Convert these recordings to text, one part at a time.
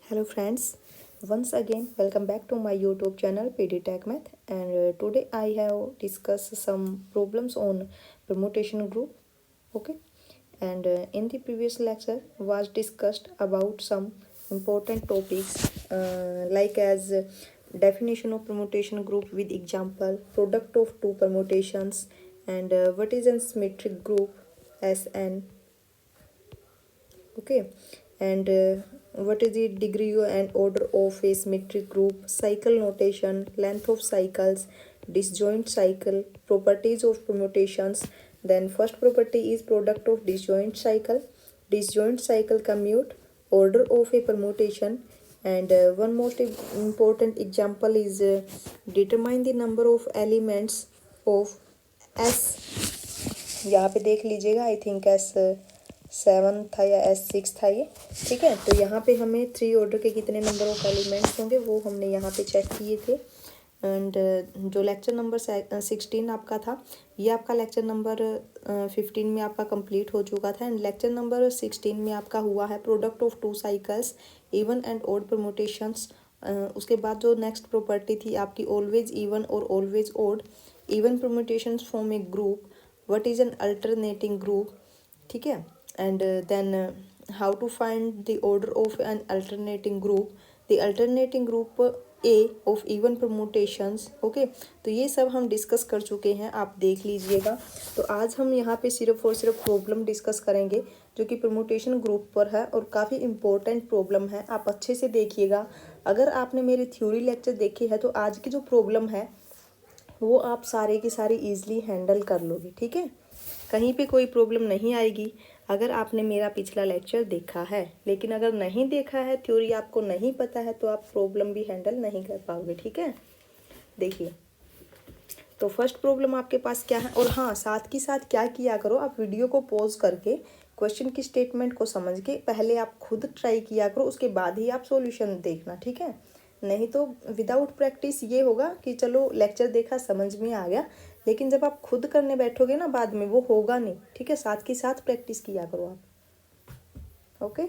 Hello friends, once again welcome back to my YouTube channel PD Tech Math, and today I have discussed some problems on permutation group. Okay, and in the previous lecture was discussed about some important topics like as definition of permutation group with example, product of two permutations, and what is a symmetric group Sn. Okay, and what is the degree and order of a symmetric group, cycle notation, length of cycles, disjoint cycle, properties of permutations. Then first property is product of disjoint cycle commute, order of a permutation, and one most important example is determine the number of elements of S. यहाँ पे देख लीजिएगा, I think S7 था या S6 था ये, ठीक है। तो यहाँ पे हमें 3 ऑर्डर के कितने नंबर ऑफ एलिमेंट्स होंगे वो हमने यहाँ पे चेक किए थे। एंड जो लेक्चर नंबर 16 आपका था, ये आपका लेक्चर नंबर 15 में आपका कंप्लीट हो चुका था। एंड लेक्चर नंबर 16 में आपका हुआ है product of two cycles, even and odd permutations. उसके बाद जो नेक्स्ट प्रॉपर्टी थी आपकी ऑलवेज इवन और always odd, even permutations from a group, what is an alternating group, ठीक है। And then how to find the order of an alternating group, the alternating group A of even permutations. Okay, तो ये सब हम discuss कर चुके हैं, आप देख लीजिएगा। तो आज हम यहाँ पे सिर्फ और सिर्फ प्रॉब्लम डिस्कस करेंगे जो कि परम्यूटेशन ग्रुप पर है और काफ़ी इंपॉर्टेंट प्रॉब्लम है, आप अच्छे से देखिएगा। अगर आपने मेरे थ्योरी लेक्चर देखे हैं तो आज की जो प्रॉब्लम है वो आप सारे की सारी ईजिली हैंडल कर लोगे, ठीक है। कहीं पे कोई प्रॉब्लम नहीं आएगी अगर आपने मेरा पिछला लेक्चर देखा है। लेकिन अगर नहीं देखा है, थ्योरी आपको नहीं पता है, तो आप प्रॉब्लम भी हैंडल नहीं कर पाओगे, ठीक है। देखिए, तो फर्स्ट प्रॉब्लम आपके पास क्या है, और हाँ साथ के साथ क्या किया करो, आप वीडियो को पॉज करके क्वेश्चन की स्टेटमेंट को समझ के पहले आप खुद ट्राई किया करो, उसके बाद ही आप सॉल्यूशन देखना, ठीक है। नहीं तो विदाउट प्रैक्टिस ये होगा कि चलो लेक्चर देखा समझ में आ गया, लेकिन जब आप खुद करने बैठोगे ना बाद में वो होगा नहीं, ठीक है। साथ के साथ प्रैक्टिस किया करो आप। ओके,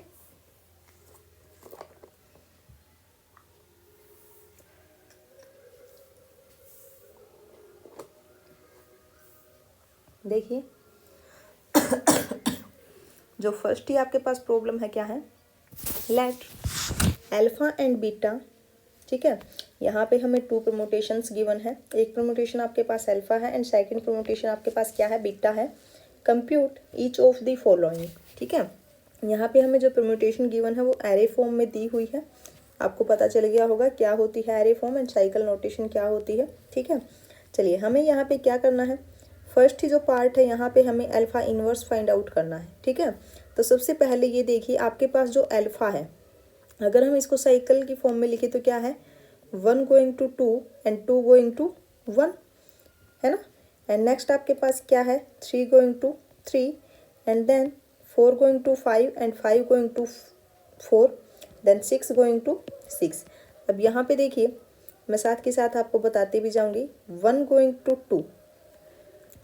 देखिए जो फर्स्ट ही आपके पास प्रॉब्लम है क्या है, लेट अल्फा एंड बीटा, ठीक है। यहाँ पे हमें 2 परम्यूटेशंस गिवन है, एक परम्यूटेशन आपके पास अल्फा है एंड सेकंड परम्यूटेशन आपके पास क्या है, बीटा है। Compute each of the following, ठीक है। यहाँ पे हमें जो परम्यूटेशन गिवन है वो एरे फॉर्म में दी हुई है, आपको पता चल गया होगा क्या होती है array form and cycle notation क्या होती है, ठीक है। चलिए हमें यहाँ पे क्या करना है, फर्स्ट ही जो पार्ट है यहाँ पे हमें अल्फा इनवर्स फाइंड आउट करना है, ठीक है। तो सबसे पहले ये देखिए आपके पास जो अल्फा है, अगर हम इसको साइकिल की फॉर्म में लिखे तो क्या है, 1 going to 2 and 2 going to 1, है ना। एंड नेक्स्ट आपके पास क्या है, 3 going to 3 and then 4 going to 5 and 5 going to 4, then 6 going to 6। अब यहाँ पे देखिए मैं साथ के साथ आपको बताते भी जाऊँगी, 1 going to 2,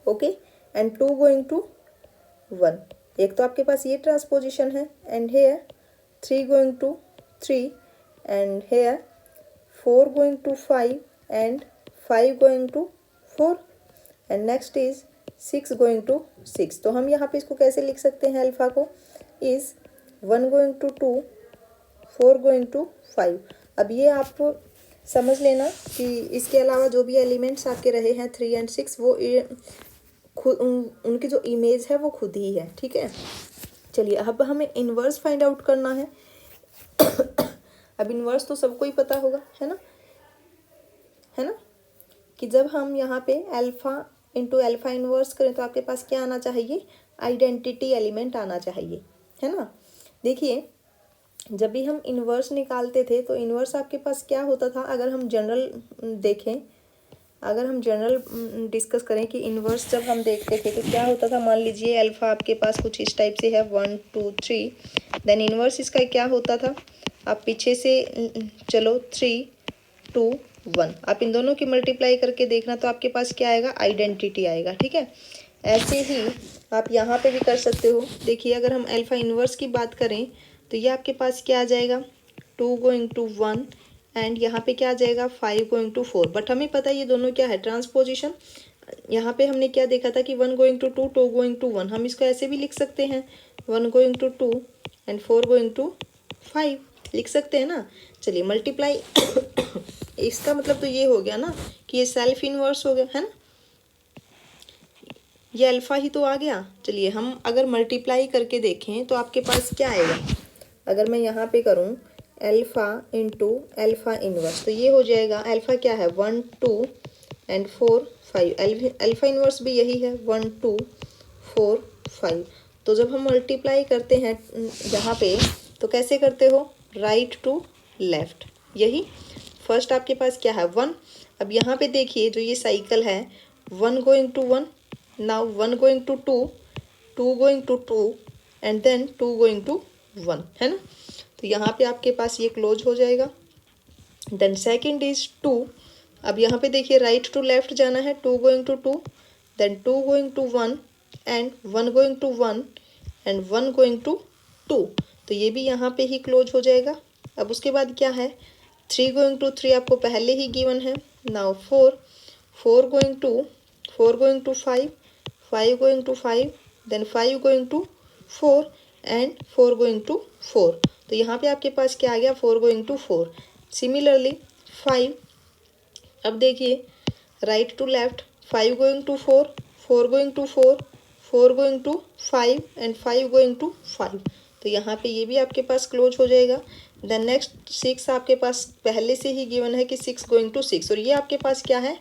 okay, and 2 going to 1। एक तो आपके पास ये ट्रांसपोजिशन है, and here 3 going to 3 and here 4 going to 5 and 5 going to 4 and next is 6 going to 6। तो हम यहाँ पे इसको कैसे लिख सकते हैं, अल्फा को is 1 going to 2, 4 going to 5। अब ये आप समझ लेना कि इसके अलावा जो भी एलिमेंट्स आपके रहे हैं 3 एंड 6 वो खुद उनकी जो इमेज है वो खुद ही है, ठीक है। चलिए अब हमें इनवर्स फाइंड आउट करना है। अब इन्वर्स तो सबको ही पता होगा, है ना, कि जब हम यहाँ पे अल्फा इंटू अल्फा इन्वर्स करें तो आपके पास क्या आना चाहिए, आइडेंटिटी एलिमेंट आना चाहिए, है ना। देखिए जब भी हम इन्वर्स निकालते थे तो इन्वर्स आपके पास क्या होता था, अगर हम जनरल देखें, अगर हम जनरल डिस्कस करें कि इन्वर्स जब हम देखते थे तो क्या होता था, मान लीजिए अल्फा आपके पास कुछ इस टाइप से है 1 2 3, देन इन्वर्स इसका क्या होता था, आप पीछे से चलो 3 2 1, आप इन दोनों की मल्टीप्लाई करके देखना तो आपके पास क्या आएगा, आइडेंटिटी आएगा, ठीक है। ऐसे ही आप यहाँ पे भी कर सकते हो। देखिए अगर हम अल्फा इन्वर्स की बात करें तो ये आपके पास क्या आ जाएगा, 2 गोइंग टू 1 एंड यहाँ पे क्या आ जाएगा 5 गोइंग टू 4। बट हमें पता है ये दोनों क्या है, ट्रांसपोजिशन। यहाँ पे हमने क्या देखा था कि 1 गोइंग टू 2, 2 गोइंग टू 1। हम इसको ऐसे भी लिख सकते हैं 1 going to 2 and 4 going to 5, लिख सकते हैं ना। चलिए मल्टीप्लाई इसका मतलब तो ये हो गया ना कि ये सेल्फ इनवर्स हो गया है ना, ये अल्फ़ा ही तो आ गया। चलिए हम अगर मल्टीप्लाई करके देखें तो आपके पास क्या आएगा। अगर मैं यहाँ पे करूँ अल्फ़ा इंटू अल्फ़ा इनवर्स तो ये हो जाएगा, अल्फ़ा क्या है 1 2 एंड 4 5, अल्फ़ा इनवर्स भी यही है 1 2 4 5। तो जब हम मल्टीप्लाई करते हैं यहाँ पे तो कैसे करते हो, राइट टू लेफ्ट, यही। फर्स्ट आपके पास क्या है 1। अब यहाँ पे देखिए जो ये साइकिल है 1 going to 1, now 1 going to 2, 2 going to 2 and then 2 going to 1, है ना। तो यहाँ पे आपके पास ये क्लोज हो जाएगा। Then second is 2। अब यहाँ पे देखिए राइट टू लेफ्ट जाना है, 2 going to 2 then 2 going to 1 and 1 going to 1 and 1 going to 2। तो ये भी यहाँ पे ही क्लोज हो जाएगा। अब उसके बाद क्या है 3 गोइंग टू 3 आपको पहले ही गिवन है। Now 4 going to 5, 5 going to 5 then 5 going to 4 and 4 going to 4। तो यहाँ पे आपके पास क्या आ गया 4 गोइंग टू 4। सिमिलरली 5, अब देखिए right to left 5 going to 4, 4 going to 4, 4 going to 5 and 5 going to 5। तो यहाँ पे ये भी आपके पास क्लोज हो जाएगा। देन नेक्स्ट 6 आपके पास पहले से ही गिवन है कि 6 गोइंग टू 6 और ये आपके पास क्या है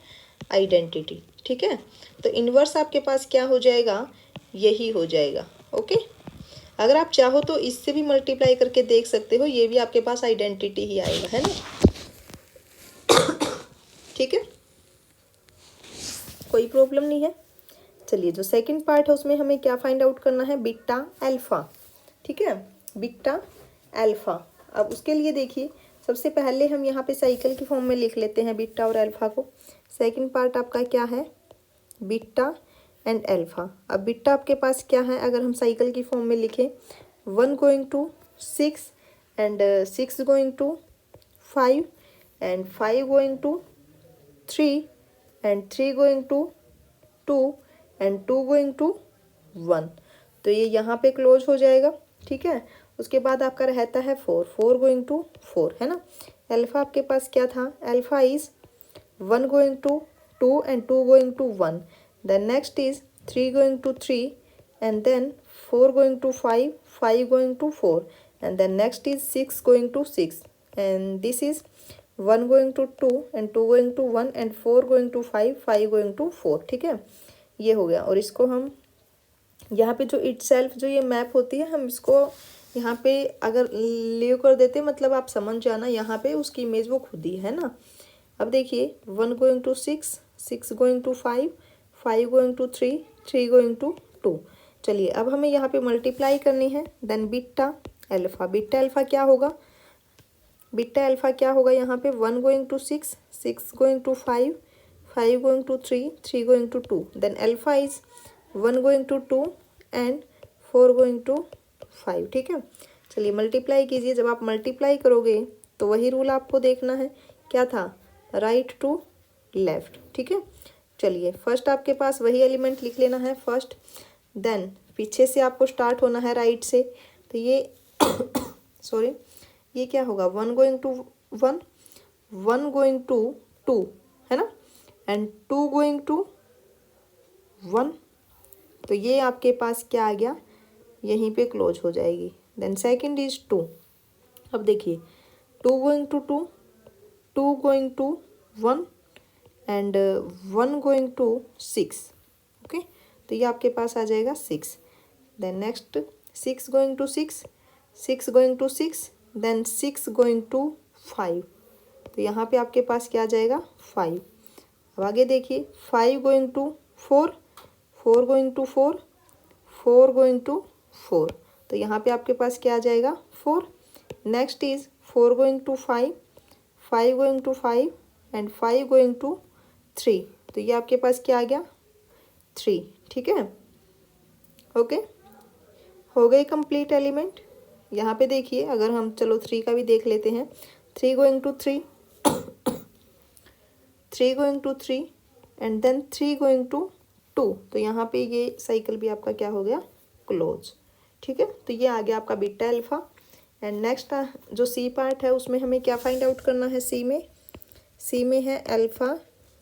आइडेंटिटी, ठीक है। तो इन्वर्स आपके पास क्या हो जाएगा, यही हो जाएगा। ओके, अगर आप चाहो तो इससे भी मल्टीप्लाई करके देख सकते हो, ये भी आपके पास आइडेंटिटी ही आएगा, है ना। ठीक है, कोई प्रॉब्लम नहीं है। चलिए जो सेकंड पार्ट है उसमें हमें क्या फाइंड आउट करना है, बीटा अल्फा, ठीक है, बीटा अल्फा। अब उसके लिए देखिए सबसे पहले हम यहाँ पे साइकिल की फॉर्म में लिख लेते हैं बीटा और अल्फा को। सेकंड पार्ट आपका क्या है, बीटा एंड अल्फा। अब बीटा आपके पास क्या है, अगर हम साइकिल की फॉर्म में लिखें 1 going to 6 and 6 going to 5 and 5 going to 3 and 3 going to 2 and 2 going to 1। तो ये यहाँ पे क्लोज हो जाएगा, ठीक है। उसके बाद आपका रहता है 4 गोइंग टू 4, है ना। अल्फा आपके पास क्या था, alpha is 1 going to 2 and 2 going to 1। Then next is 3 going to 3 and then 4 going to 5, 5 going to 4 and then next is 6 going to 6 and this is 1 going to 2 and 2 going to 1 and 4 going to 5, 5 going to 4, ठीक है। ये हो गया। और इसको हम यहाँ पे जो इटसेल्फ जो ये मैप होती है हम इसको यहाँ पे अगर लीव कर देते मतलब आप समझ जाना, यहाँ पे उसकी इमेज वो खुद ही है ना। अब देखिए 1 going to 6, 6 going to 5, 5 going to 3, 3 going to 2। चलिए अब हमें यहाँ पे मल्टीप्लाई करनी है। Then beta alpha, beta alpha क्या होगा, बीटा अल्फा क्या होगा यहाँ पे 1 going to 6, 6 going to 5, 5 going to 3, 3 going to 2। Then alpha is 1 going to 2 and 4 going to 5, ठीक है। चलिए मल्टीप्लाई कीजिए। जब आप मल्टीप्लाई करोगे तो वही रूल आपको देखना है, क्या था, राइट टू लेफ्ट, ठीक है। चलिए फर्स्ट आपके पास वही एलिमेंट लिख लेना है फर्स्ट, देन पीछे से आपको स्टार्ट होना है राइट से। तो ये सॉरी ये क्या होगा 1 गोइंग टू 1, 1 गोइंग टू 2, है ना, एंड 2 गोइंग टू 1। तो ये आपके पास क्या आ गया, यहीं पे क्लोज हो जाएगी। Then second is 2। अब देखिए 2 going to 2, 2 going to 1 and 1 going to 6, okay. तो ये आपके पास आ जाएगा 6। Then next 6 going to 6, 6 going to 6 then 6 going to 5। तो यहाँ पे आपके पास क्या आ जाएगा 5। अब आगे देखिए 5 going to 4, 4 going to 4, 4 going to 4। तो यहाँ पे आपके पास क्या आ जाएगा 4। Next is 4 going to 5, 5 going to 5 and 5 going to 3। तो ये आपके पास क्या आ गया 3, ठीक है। ओके, हो गए कंप्लीट एलिमेंट। यहाँ पे देखिए, अगर हम चलो 3 का भी देख लेते हैं, 3 going to 3, 3 going to 3 and then 3 going to 2, तो यहाँ पे ये साइकिल भी आपका क्या हो गया, क्लोज। ठीक है, तो ये आ गया आपका बीटा अल्फा। एंड नेक्स्ट जो सी पार्ट है उसमें हमें क्या फाइंड आउट करना है, सी में है अल्फा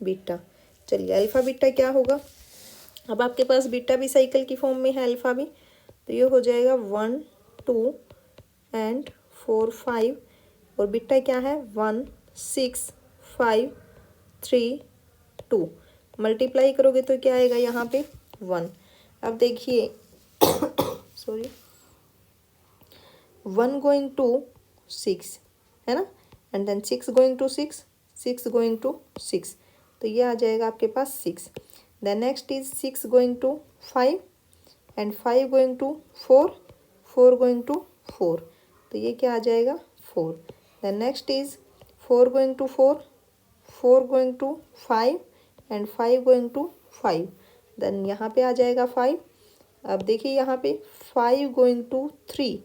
बीटा। चलिए अल्फा बीटा क्या होगा, अब आपके पास बीटा भी साइकिल की फॉर्म में है, अल्फा भी, तो ये हो जाएगा 1 2 एंड 4 5, और बीटा क्या है 1 6 5 3 2, मल्टीप्लाई करोगे तो क्या आएगा यहाँ पे 1। अब देखिए सॉरी, 1 गोइंग टू 6 है ना, and then 6 going to 6, 6 going to 6, तो ये आ जाएगा आपके पास 6। Then next is 6 going to 5 and 5 going to 4, 4 going to 4, तो ये क्या आ जाएगा 4। Then next is 4 going to 4, 4 going to 5 and 5 going to 5, then यहाँ पे आ जाएगा 5। अब देखिए यहाँ पे 5 going to 3,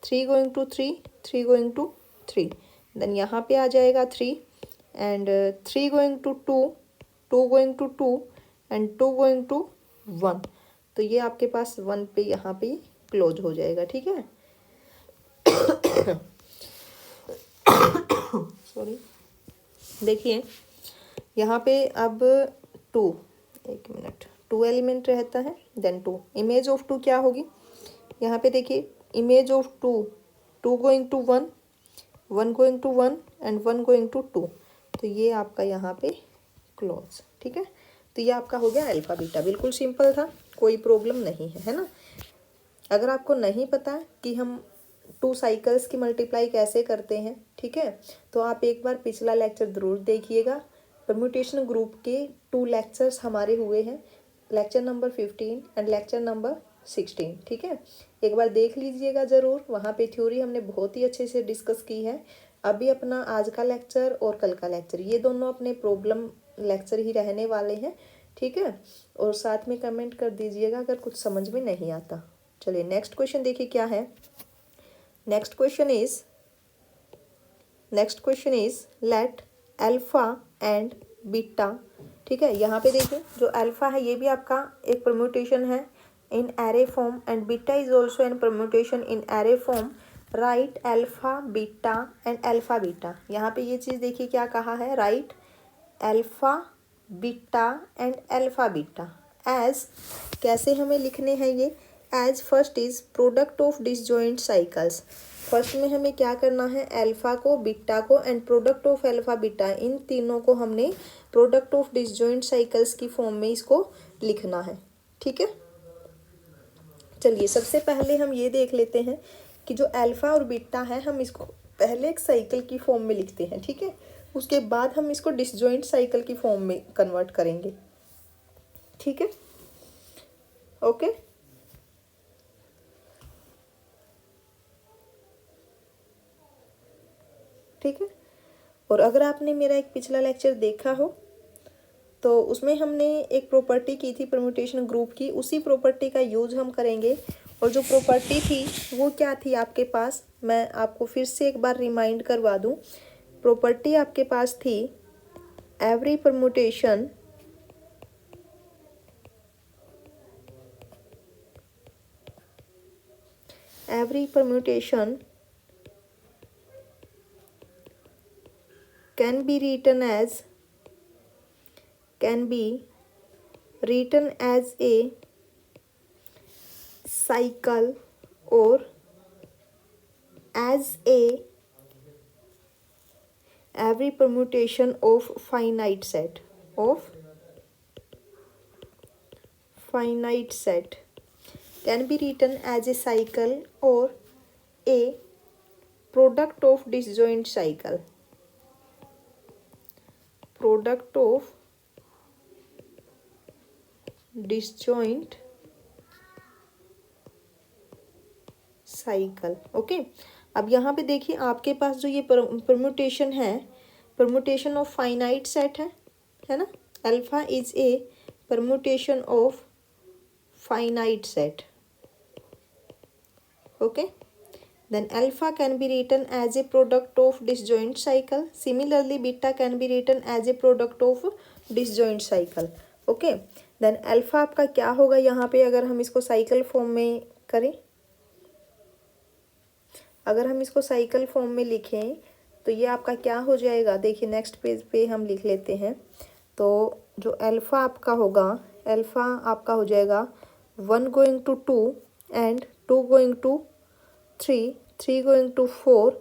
3 going to 3, 3 going to 3, then यहाँ पे आ जाएगा 3 and 3 going to 2, 2 going to 2 and 2 going to 1, तो ये आपके पास 1 पे यहाँ पे क्लोज हो जाएगा। ठीक है सॉरी, देखिए यहाँ पे अब 2, एक मिनट, 2 एलिमेंट रहता है, देन 2, इमेज ऑफ 2 क्या होगी, यहाँ पे देखिए image of 2, 2 going to 1, 1 going to 1 and 1 going to 2, तो ये आपका यहाँ पे क्लोज। ठीक है, तो ये आपका हो गया अल्फा बीटा, बिल्कुल सिंपल था, कोई प्रॉब्लम नहीं है ना। अगर आपको नहीं पता कि हम 2 साइकिल्स की मल्टीप्लाई कैसे करते हैं, ठीक है, तो आप एक बार पिछला लेक्चर ज़रूर देखिएगा। परम्यूटेशन ग्रुप के 2 लेक्चर्स हमारे हुए हैं, lecture number 15 and lecture number 16। ठीक है, एक बार देख लीजिएगा ज़रूर, वहाँ पे थ्योरी हमने बहुत ही अच्छे से डिस्कस की है। अभी अपना आज का लेक्चर और कल का लेक्चर, ये दोनों अपने प्रॉब्लम लेक्चर ही रहने वाले हैं। ठीक है, और साथ में कमेंट कर दीजिएगा अगर कुछ समझ में नहीं आता। चलिए नेक्स्ट क्वेश्चन देखिए क्या है। Next question is let alpha and beta. ठीक है, यहाँ पे देखिए जो अल्फा है ये भी आपका एक परम्यूटेशन है in array form and beta is also an permutation in array form. Right alpha beta and alpha beta. यहाँ पे ये चीज़ देखिए क्या कहा है, right alpha beta and alpha beta as, कैसे हमें लिखने हैं ये, as first is product of disjoint cycles. First में हमें क्या करना है, अल्फा को बीटा को and product of alpha beta, इन तीनों को हमने प्रोडक्ट ऑफ डिसजॉइंट साइकिल्स की फॉर्म में इसको लिखना है। ठीक है, चलिए सबसे पहले हम ये देख लेते हैं कि जो अल्फा और बीटा है हम इसको पहले एक साइकिल की फॉर्म में लिखते हैं। ठीक है, उसके बाद हम इसको डिसजॉइंट साइकिल की फॉर्म में कन्वर्ट करेंगे। ठीक है, ओके। ठीक है, और अगर आपने मेरा एक पिछला लेक्चर देखा हो तो उसमें हमने एक प्रॉपर्टी की थी परम्यूटेशन ग्रुप की, उसी प्रॉपर्टी का यूज हम करेंगे। और जो प्रॉपर्टी थी वो क्या थी आपके पास, मैं आपको फिर से एक बार रिमाइंड करवा दूं। प्रॉपर्टी आपके पास थी every permutation can be written as a cycle or as a every permutation of finite set can be written as a cycle or a product of disjoint cycle, product of disjoint cycle. Okay, अब यहाँ पे देखिए आपके पास जो ये permutation है, permutation of finite set है ना, alpha is a permutation of finite set. Okay, then alpha can be written as a product of disjoint cycle. Similarly beta can be written as a product of disjoint cycle. Okay, then alpha आपका क्या होगा यहाँ पे, अगर हम इसको cycle form में करें, अगर हम इसको साइकिल फॉर्म में लिखें तो ये आपका क्या हो जाएगा, देखिए नेक्स्ट पेज पे हम लिख लेते हैं। तो जो अल्फ़ा आपका होगा, अल्फ़ा आपका हो जाएगा 1 going to 2 and 2 going to 3, 3 going to 4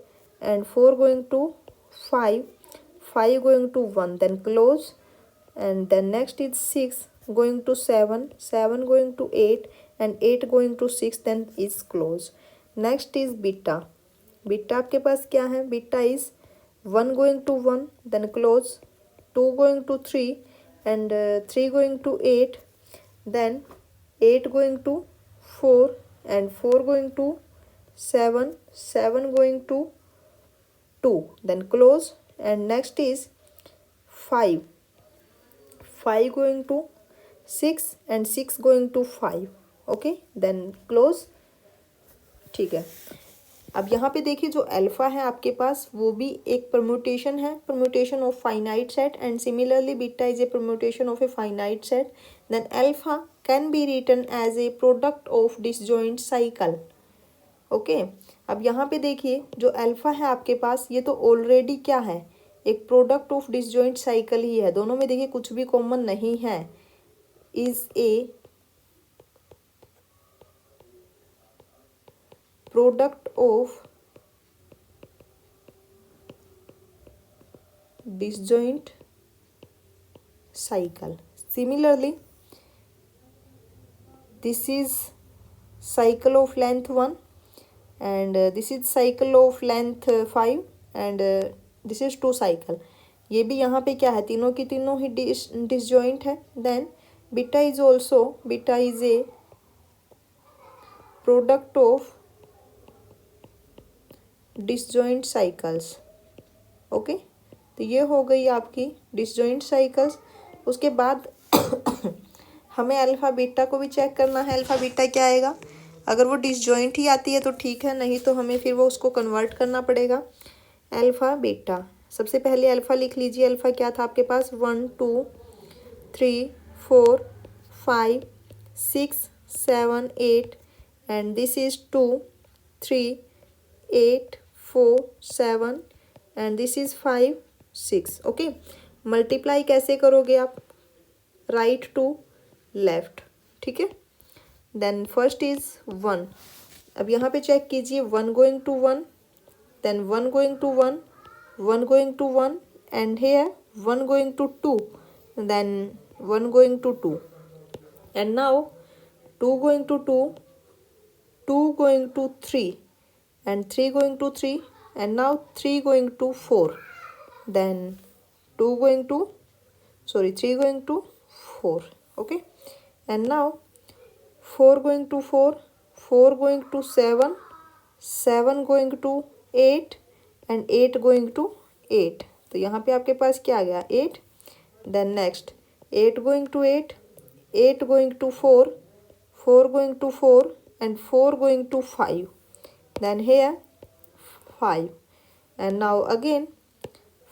and 4 going to 5, 5 going to 1, then close, and then next is 6 going to 7, 7 going to 8 and 8 going to 6, then is close. Next is beta, beta आपके पास क्या है, beta is 1 going to 1 then close, 2 going to 3 and 3 going to 8, then 8 going to 4 and 4 going to 7, 7 going to 2, then close, and next is 5, 5 going to 6 and 6 going to 5, okay, then close। ठीक है, अब यहाँ पे देखिए जो alpha है आपके पास वो भी एक परम्यूटेशन है, permutation of finite set, and similarly beta is a permutation of a finite set, then alpha can be written as a product of disjoint cycle. Okay, अब यहाँ पे देखिए जो अल्फ़ा है आपके पास ये तो ऑलरेडी क्या है, एक प्रोडक्ट ऑफ डिसजॉइंट साइकिल ही है, दोनों में देखिए कुछ भी कॉमन नहीं है, is a product of disjoint cycle. Similarly this is cycle of length 1 and this is cycle of length 5 and this is 2 cycle। ये भी यहाँ पे क्या है, तीनों की तीनों ही डिसजॉइंट है। Then beta is also, beta is a product of disjoint cycles. Okay, तो ये हो गई आपकी डिसजॉइंट साइकिल्स। उसके बाद हमें अल्फ़ा बीटा को भी चेक करना है, अल्फ़ा बीटा क्या आएगा, अगर वो डिसजॉइंट ही आती है तो ठीक है, नहीं तो हमें फिर वो उसको कन्वर्ट करना पड़ेगा। अल्फ़ा बीटा, सबसे पहले अल्फ़ा लिख लीजिए, अल्फ़ा क्या था आपके पास, 1 2 3 4 5 6 7 8 and this is 2 3 8 4 7 and this is 5 6। Okay, multiply कैसे करोगे आप, राइट टू लेफ्ट, ठीक है। देन फर्स्ट इज 1, अब यहाँ पे चेक कीजिए, 1 going to 1, then 1 going to 1, 1 going to 1 and here 1 going to 2, then 1 going to 2 and now 2 going to 2, 2 going to 3 and 3 going to 3 and now 3 going to 4, then 2 going to 3 going to 4, okay, and now 4 going to 4, 4 going to 7, 7 going to 8 and 8 going to 8, तो यहाँ पे आपके पास क्या आ गया, 8, then next 8 going to 8, 8 going to 4, 4 going to 4 and 4 going to 5, then here 5 and now again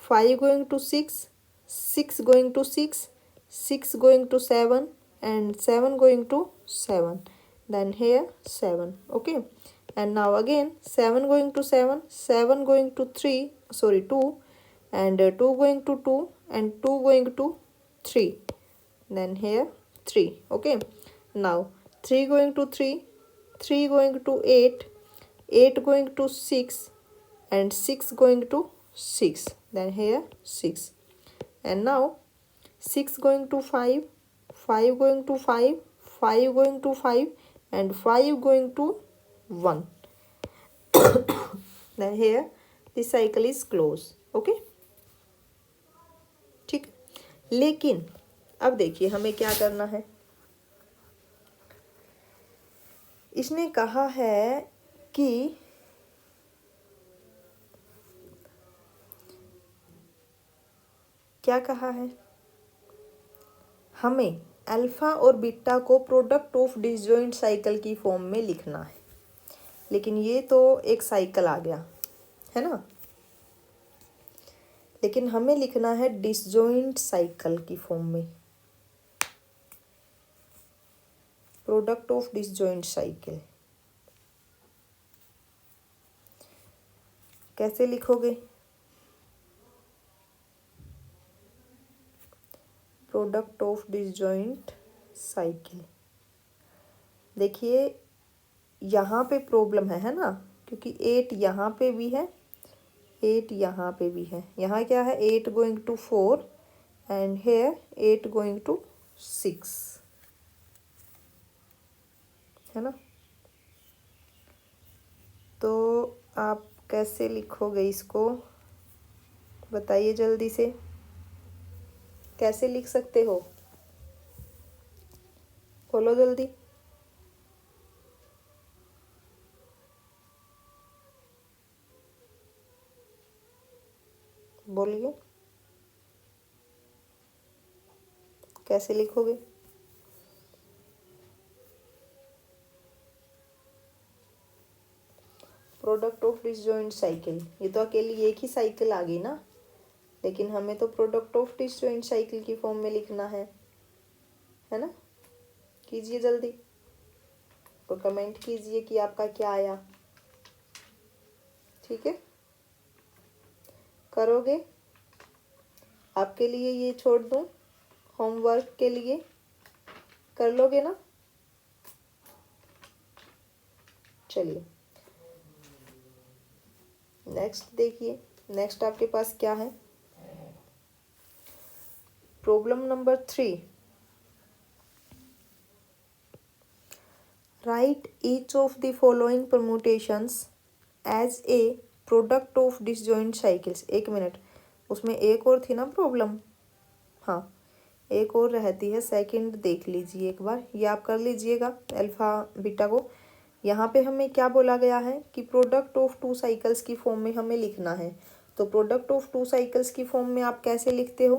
5 going to 6, 6 going to 6, 6 going to 7 and 7 going to 7, then here 7, okay, and now again 7 going to 7, 7 going to 2 and 2 going to 2 and 2 going to 3, then here 3, okay, now 3 going to 3, 3 going to 8, 8 going to 6 and 6 going to 6, then here 6, and now 6 going to 5, 5 going to 5, 5 going to 5 and 5 going to 1, then here this cycle is closed, okay, ठीक। लेकिन अब देखिए हमें क्या करना है, इसने कहा है कि क्या कहा है, हमें अल्फ़ा और बीटा को प्रोडक्ट ऑफ डिसजॉइंट साइकिल की फॉर्म में लिखना है। लेकिन ये तो एक साइकिल आ गया है ना, लेकिन हमें लिखना है डिसजॉइंट साइकिल की फॉर्म में, प्रोडक्ट ऑफ डिसजॉइंट साइकिल। कैसे लिखोगे? Product of disjoint cycle. देखिए यहाँ पे प्रॉब्लम है ना, क्योंकि 8 यहाँ पे भी है, 8 यहाँ पे भी है। यहाँ क्या है, 8 going to 4 and here 8 going to 6, है ना। तो आप कैसे लिखोगे इसको, बताइए जल्दी से, कैसे लिख सकते हो, बोलो जल्दी। बोलिए कैसे लिखोगे? प्रोडक्ट ऑफ डिसजॉइंट साइकिल, ये तो अकेली एक ही साइकिल आ गई ना, लेकिन हमें तो प्रोडक्ट ऑफ डिसजॉइंट साइकिल की फॉर्म में लिखना है ना। कीजिए जल्दी और कमेंट कीजिए कि आपका क्या आया। ठीक है, करोगे? आपके लिए ये छोड़ दूं होमवर्क के लिए, कर लोगे ना? चलिए नेक्स्ट देखिए, नेक्स्ट आपके पास क्या है, problem number 3। Write each of the following permutations as a product of disjoint cycles. एक मिनट, उसमें एक और थी ना प्रॉब्लम, हाँ एक और रहती है, सेकंड देख लीजिए एक बार, ये आप कर लीजिएगा अल्फा बीटा को। यहाँ पे हमें क्या बोला गया है कि प्रोडक्ट ऑफ टू साइकिल्स की फॉर्म में हमें लिखना है। तो प्रोडक्ट ऑफ टू साइकिल्स की फॉर्म में आप कैसे लिखते हो,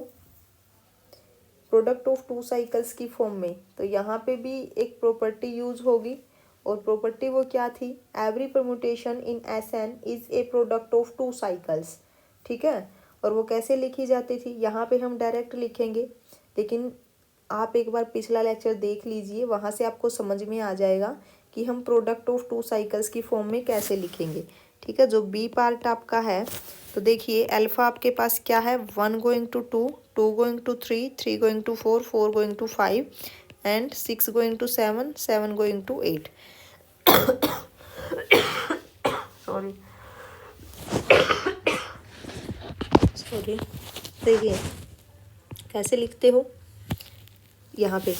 प्रोडक्ट ऑफ टू साइकिल्स की फॉर्म में? तो यहाँ पे भी एक प्रॉपर्टी यूज होगी, और प्रॉपर्टी वो क्या थी, every permutation in Sn is a product of two cycles. ठीक है, और वो कैसे लिखी जाती थी, यहाँ पे हम डायरेक्ट लिखेंगे, लेकिन आप एक बार पिछला लेक्चर देख लीजिए, वहाँ से आपको समझ में आ जाएगा कि हम प्रोडक्ट ऑफ टू साइकिल्स की फॉर्म में कैसे लिखेंगे। ठीक है, जो बी पार्ट आपका है, तो देखिए अल्फा आपके पास क्या है, 1 going to 2, 2 going to 3, 3 going to 4, 4 going to 5 and 6 going to 7, 7 going to 8। Sorry sorry, देखिए कैसे लिखते हो। यहाँ पे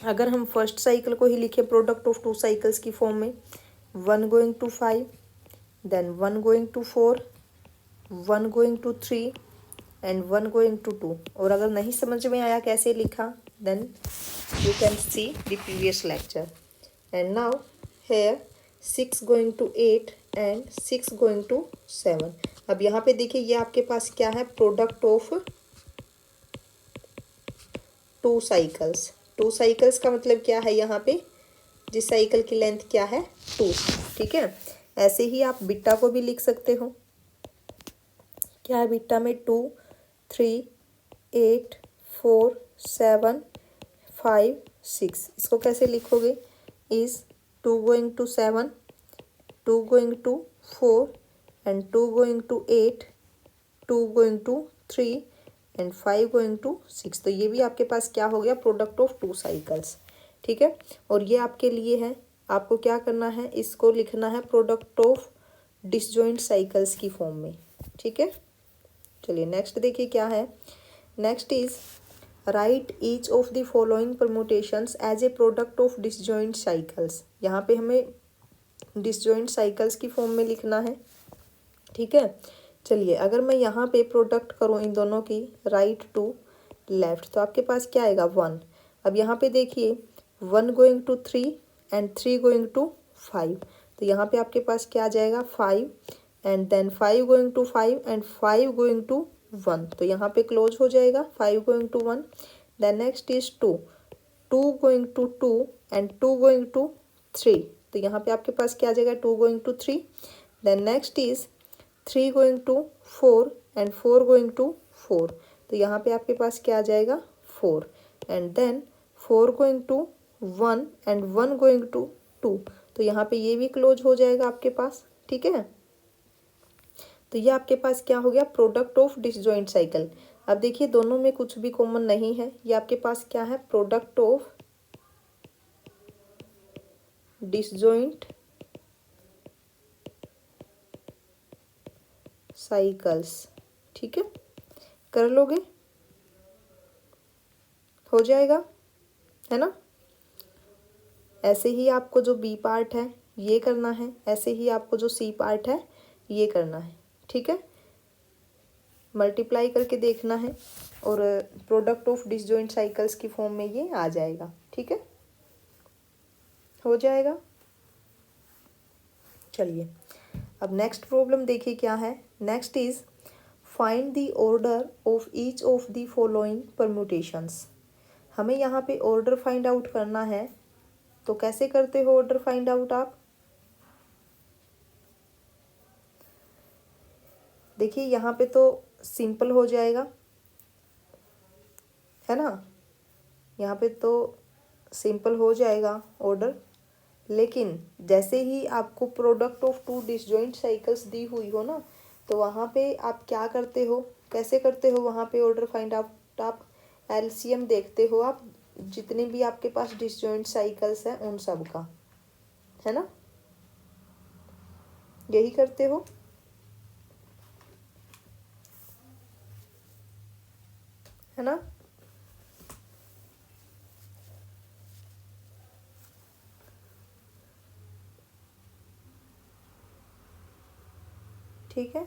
अगर हम फर्स्ट साइकिल को ही लिखे प्रोडक्ट ऑफ टू साइकिल्स की फॉर्म में, 1 going to 5, then 1 going to 4, 1 going to 3 and 1 going to 2। और अगर नहीं समझ में आया कैसे लिखा, then you can see the previous lecture. And now here 6 going to 8 and 6 going to 7। अब यहाँ पे देखिए ये आपके पास क्या है, product of two cycles. Two cycles का मतलब क्या है, यहाँ पे जिस साइकिल की लेंथ क्या है, 2। ठीक है, ऐसे ही आप बिट्टा को भी लिख सकते हो। क्या है बिट्टा में, 2, 3, 8, 4, 7, 5, 6। इसको कैसे लिखोगे, is 2 going to 7, 2 going to 4 and 2 going to 8, 2 going to 3 and 5 going to 6। तो ये भी आपके पास क्या हो गया, प्रोडक्ट ऑफ टू साइकिल्स। ठीक है, और ये आपके लिए है, आपको क्या करना है, इसको लिखना है प्रोडक्ट ऑफ डिसजॉइंट साइकिल्स की फॉर्म में। ठीक है, चलिए नेक्स्ट देखिए क्या है, next is write each of the following permutations as a product of disjoint cycles. यहाँ पे हमें डिसजॉइंट साइकिल्स की फॉर्म में लिखना है। ठीक है, चलिए अगर मैं यहाँ पे प्रोडक्ट करूँ इन दोनों की, राइट टू लेफ्ट, तो आपके पास क्या आएगा, 1। अब यहाँ पे देखिए 1 going to 3 and 3 going to 5, तो यहाँ पे आपके पास क्या आ जाएगा, 5 and then 5 going to 5 and 5 going to 1, तो यहाँ पे क्लोज हो जाएगा, 5 going to 1। Then next is 2, 2 going to 2 and 2 going to 3, तो यहाँ पे आपके पास क्या आ जाएगा, 2 going to 3। Then next is 3 going to 4 and 4 going to 4, तो यहाँ पे आपके पास क्या आ जाएगा, 4। And then 4 going to 1 and 1 going to 2, तो यहाँ पे ये भी क्लोज हो जाएगा आपके पास, ठीक है। तो ये आपके पास क्या हो गया, प्रोडक्ट ऑफ डिसजॉइंट साइकिल। अब देखिए दोनों में कुछ भी कॉमन नहीं है, ये आपके पास क्या है, प्रोडक्ट ऑफ डिसजॉइंट साइकिल्स, ठीक है। कर लोगे, हो जाएगा, है ना। ऐसे ही आपको जो बी पार्ट है ये करना है, ऐसे ही आपको जो सी पार्ट है ये करना है, ठीक है। मल्टीप्लाई करके देखना है और प्रोडक्ट ऑफ डिसजॉइंट साइकिल्स की फॉर्म में ये आ जाएगा, ठीक है, हो जाएगा। चलिए अब नेक्स्ट प्रॉब्लम देखिए क्या है। Next is find the order of each of the following permutations. हमें यहाँ पे ऑर्डर फाइंड आउट करना है, तो कैसे करते हो ऑर्डर फाइंड आउट आप, देखिए यहाँ पे तो सिंपल हो जाएगा, है ना, यहाँ पे तो सिंपल हो जाएगा ऑर्डर। लेकिन जैसे ही आपको product of two disjoint cycles दी हुई हो ना, तो वहाँ पे आप क्या करते हो, कैसे करते हो वहाँ पे ऑर्डर फाइंड आउट, आप एलसीएम देखते हो, आप जितने भी आपके पास डिसजॉइंट साइकिल्स हैं उन सब का, है ना, यही करते हो, है ना। ठीक है,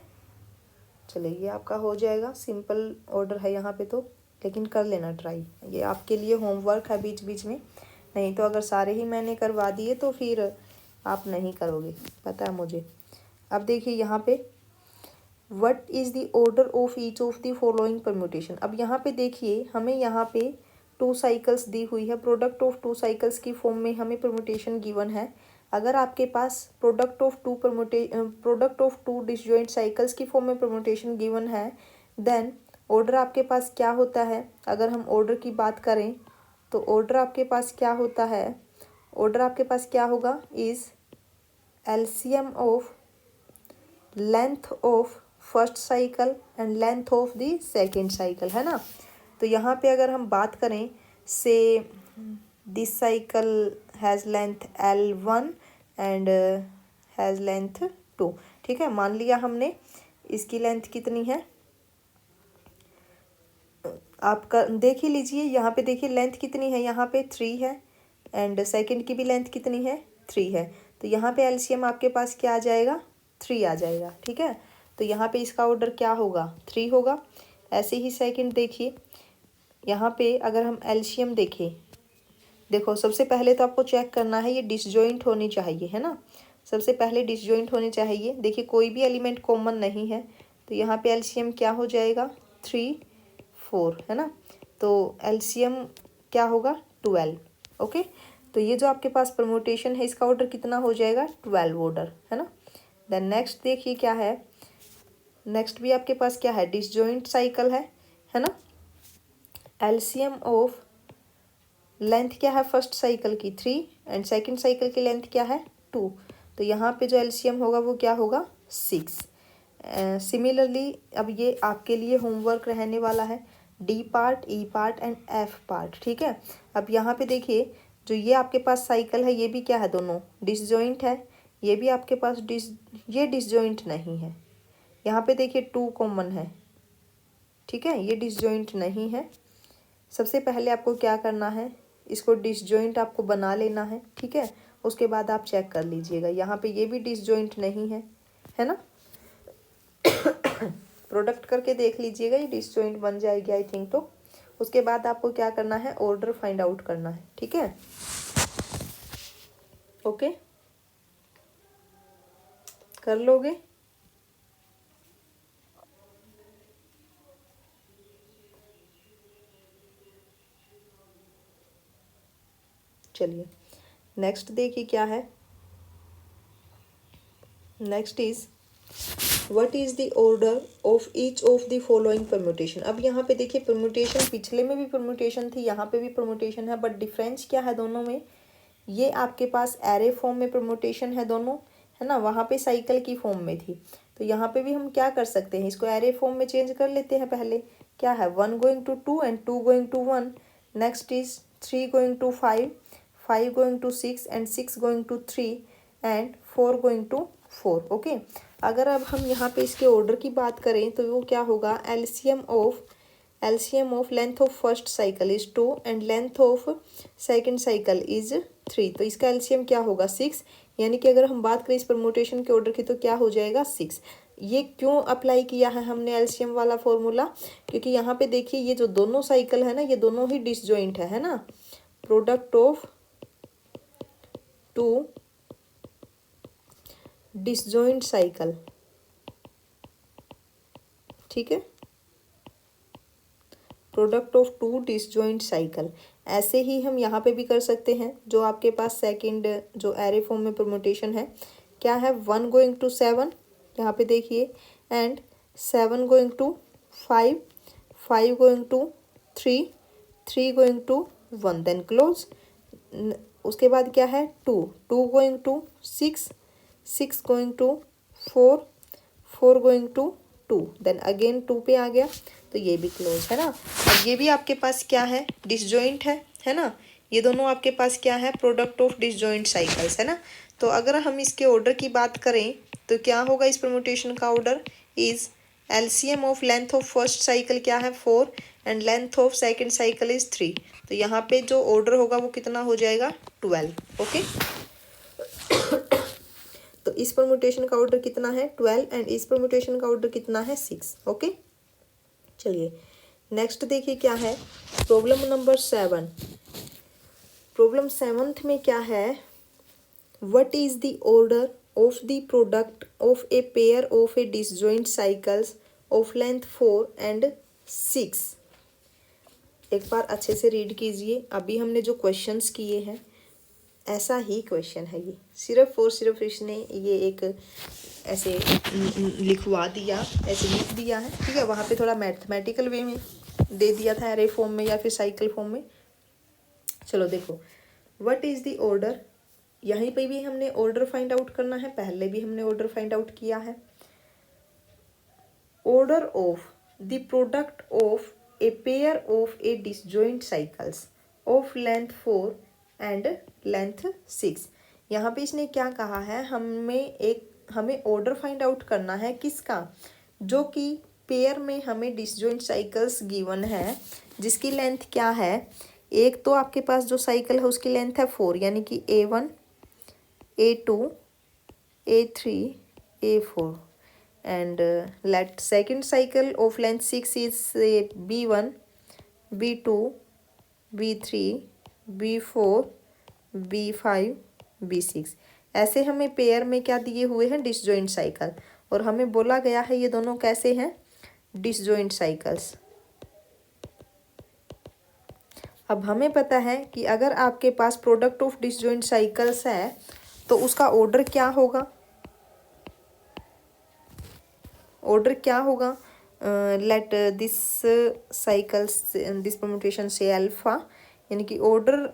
चलिए ये आपका हो जाएगा, सिंपल ऑर्डर है यहाँ पे तो, लेकिन कर लेना ट्राई, ये आपके लिए होमवर्क है बीच बीच में, नहीं तो अगर सारे ही मैंने करवा दिए तो फिर आप नहीं करोगे, पता है मुझे। अब देखिए यहाँ पे what is the order of each of the following permutation. अब यहाँ पे देखिए हमें यहाँ पे 2 साइकिल्स दी हुई है, प्रोडक्ट ऑफ 2 साइकिल्स की फॉर्म में हमें परम्यूटेशन गिवन है। अगर आपके पास product of two disjoint cycles की फॉर्म में परम्यूटेशन गिवन है, देन ऑर्डर आपके पास क्या होता है, अगर हम ऑर्डर की बात करें तो ऑर्डर आपके पास क्या होता है, ऑर्डर आपके पास क्या होगा, is LCM of length of first cycle and length of the second cycle, है ना। तो यहाँ पे अगर हम बात करें, से this cycle has length L1 and has length 2, ठीक है। मान लिया हमने इसकी लेंथ कितनी है, आपका देख ही लीजिए, यहाँ पे देखिए लेंथ कितनी है, यहाँ पे 3 है एंड सेकंड की भी लेंथ कितनी है, 3 है। तो यहाँ पे एलसीएम आपके पास क्या आ जाएगा, 3 आ जाएगा, ठीक है। तो यहाँ पे इसका ऑर्डर क्या होगा, 3 होगा। ऐसे ही सेकंड देखिए, यहाँ पे अगर हम एलसीएम देखें, देखो सबसे पहले तो आपको चेक करना है ये डिसजॉइंट होनी चाहिए, है ना, सबसे पहले डिसजॉइंट होनी चाहिए। देखिए कोई भी एलिमेंट कॉमन नहीं है, तो यहाँ पे एलसीएम क्या हो जाएगा, 3 4, है ना। तो एलसीएम क्या होगा, 12, ओके। तो ये जो आपके पास परम्यूटेशन है इसका ऑर्डर कितना हो जाएगा, 12 ऑर्डर, है ना। देन नेक्स्ट देखिए क्या है, नेक्स्ट भी आपके पास क्या है, डिसजॉइंट साइकिल है ना। एलसीएम ऑफ लेंथ क्या है फर्स्ट साइकिल की, 3 एंड सेकंड साइकिल की लेंथ क्या है, 2। तो यहाँ पे जो एलसीएम होगा वो क्या होगा, 6। सिमिलरली अब ये आपके लिए होमवर्क रहने वाला है, D part, E part and F part, ठीक है। अब यहाँ पे देखिए जो ये आपके पास साइकिल है ये भी क्या है, दोनों डिसजॉइंट है, ये भी आपके पास ये डिसजॉइंट नहीं है। यहाँ पे देखिए 2 कॉमन है, ठीक है, ये डिसजॉइंट नहीं है। सबसे पहले आपको क्या करना है, इसको डिसजॉइंट आपको बना लेना है, ठीक है। उसके बाद आप चेक कर लीजिएगा, यहाँ पे ये भी डिसजॉइंट नहीं है ना। प्रोडक्ट करके देख लीजिएगा, ये डिसजॉइंट बन जाएगी आई थिंक। तो उसके बाद आपको क्या करना है, ऑर्डर फाइंड आउट करना है, ठीक है, ओके, कर लोगे। चलिए नेक्स्ट देखिए क्या है। Next is what is the order of each of the following permutation. अब यहाँ पे देखिए परम्यूटेशन, पिछले में भी परम्यूटेशन थी, यहाँ पे भी परम्यूटेशन है, बट डिफरेंस क्या है दोनों में। ये आपके पास एरे फॉर्म में परम्यूटेशन है दोनों, है ना, वहाँ पे साइकिल की फॉर्म में थी। तो यहाँ पे भी हम क्या कर सकते हैं, इसको एरे फॉर्म में चेंज कर लेते हैं। पहले क्या है, 1 going to 2 and 2 going to 1। Next is 3 going to 5, 5 going to 6 and 6 going to 3 and 4 going to 4। Okay, अगर अब हम यहाँ पे इसके ऑर्डर की बात करें तो वो क्या होगा, LCM of length of first cycle is 2 and length of second cycle is 3। तो इसका एलसीएम क्या होगा, 6। यानी कि अगर हम बात करें इस परम्यूटेशन के ऑर्डर की तो क्या हो जाएगा, 6। ये क्यों अप्लाई किया है हमने एलसीएम वाला फॉर्मूला, क्योंकि यहाँ पे देखिए ये जो दोनों साइकिल है ना, ये दोनों ही डिसजॉइंट है ना। Product of two disjoint cycle, ठीक है, product of two disjoint cycle. ऐसे ही हम यहाँ पे भी कर सकते हैं, जो आपके पास सेकंड जो एरे फॉर्म में परम्यूटेशन है, क्या है, 1 गोइंग टू 7, यहाँ पे देखिए, and 7 going to 5, 5 going to 3, 3 going to 1, then close. उसके बाद क्या है, 2 going to 6, 6 going to 4, 4 going to 2, then again 2 पे आ गया, तो ये भी क्लोज है ना। अब ये भी आपके पास क्या है, डिसजॉइंट है ना। ये दोनों आपके पास क्या है, प्रोडक्ट ऑफ डिसजॉइंट साइकिल्स है ना। तो अगर हम इसके ऑर्डर की बात करें तो क्या होगा, इस परम्यूटेशन का order is LCM of length of first cycle क्या है, 4 and length of second cycle is 3। तो यहाँ पे जो ऑर्डर होगा वो कितना हो जाएगा, 12। ओके, तो इस परम्यूटेशन का ऑर्डर कितना है, 12, एंड इस परम्यूटेशन का ऑर्डर कितना है, 6। ओके, चलिए नेक्स्ट देखिए क्या है, प्रॉब्लम नंबर 7। प्रॉब्लम 7th में क्या है, what is the order of the product of a pair of A disjoint cycles of length 4 and 6। एक बार अच्छे से रीड कीजिए, अभी हमने जो क्वेश्चंस किए हैं ऐसा ही क्वेश्चन है ये, सिर्फ और सिर्फ इसने ये एक ऐसे लिखवा दिया, ऐसे लिख दिया है, ठीक है। वहाँ पे थोड़ा मैथमेटिकल वे में दे दिया था, एरे फॉर्म में या फिर साइकिल फॉर्म में। चलो देखो, व्हाट इज द ऑर्डर, यहीं पे भी हमने ऑर्डर फाइंड आउट करना है, पहले भी हमने ऑर्डर फाइंड आउट किया है। Order of the product of a pair of A disjoint cycles of length 4 and length 6। यहाँ पे इसने क्या कहा है, हमें ऑर्डर फाइंड आउट करना है किसका, जो कि पेयर में हमें डिसजॉइंट साइकिल्स गिवन है, जिसकी लेंथ क्या है, एक तो आपके पास जो साइकिल है उसकी लेंथ है 4, यानी कि A1, A2, A3, A4, and let second cycle of length 6 is B1, B2, B3, B4, B5, B6। ऐसे हमें पेयर में क्या दिए हुए हैं, डिसजॉइंट साइकिल, और हमें बोला गया है ये दोनों कैसे हैं, डिसजॉइंट साइकिल्स। अब हमें पता है कि अगर आपके पास प्रोडक्ट ऑफ डिसजॉइंट साइकिल्स है तो उसका ऑर्डर क्या होगा, ऑर्डर क्या होगा, let this cycles this permutation से अल्फा, यानी कि ऑर्डर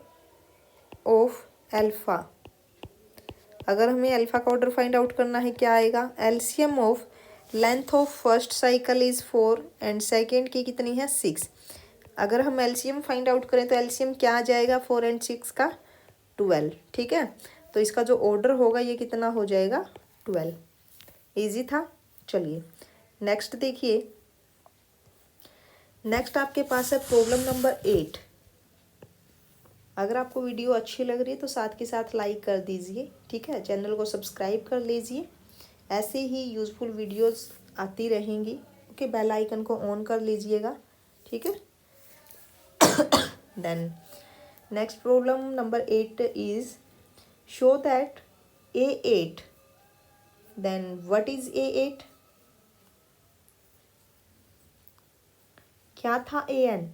ऑफ अल्फा। अगर हमें अल्फा का ऑर्डर फाइंड आउट करना है, क्या आएगा, LCM of length of first cycle is 4 and second की कितनी है, 6। अगर हम एलसीएम फाइंड आउट करें तो एलसीएम क्या आ जाएगा, 4 एंड 6 का 12, ठीक है। तो इसका जो ऑर्डर होगा ये कितना हो जाएगा, 12। इजी था। चलिए नेक्स्ट देखिए, नेक्स्ट आपके पास है प्रॉब्लम नंबर 8। अगर आपको वीडियो अच्छी लग रही है तो साथ के साथ लाइक कर दीजिए, ठीक है, चैनल को सब्सक्राइब कर लीजिए, ऐसे ही यूज़फुल वीडियोस आती रहेंगी। ओके, बेल आइकन को ऑन कर लीजिएगा, ठीक है। Then next problem number 8 is show that A8, then what is A8, क्या था AN,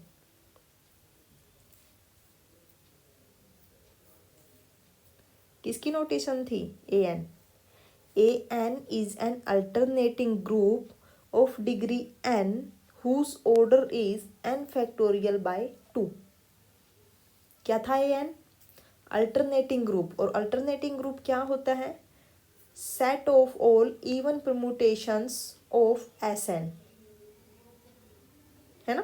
किसकी नोटेशन थी AN, an is an alternating group of degree n whose order is n factorial by 2। क्या था an? Alternating group. और alternating group क्या होता है? Set of all even permutations of Sn, है ना।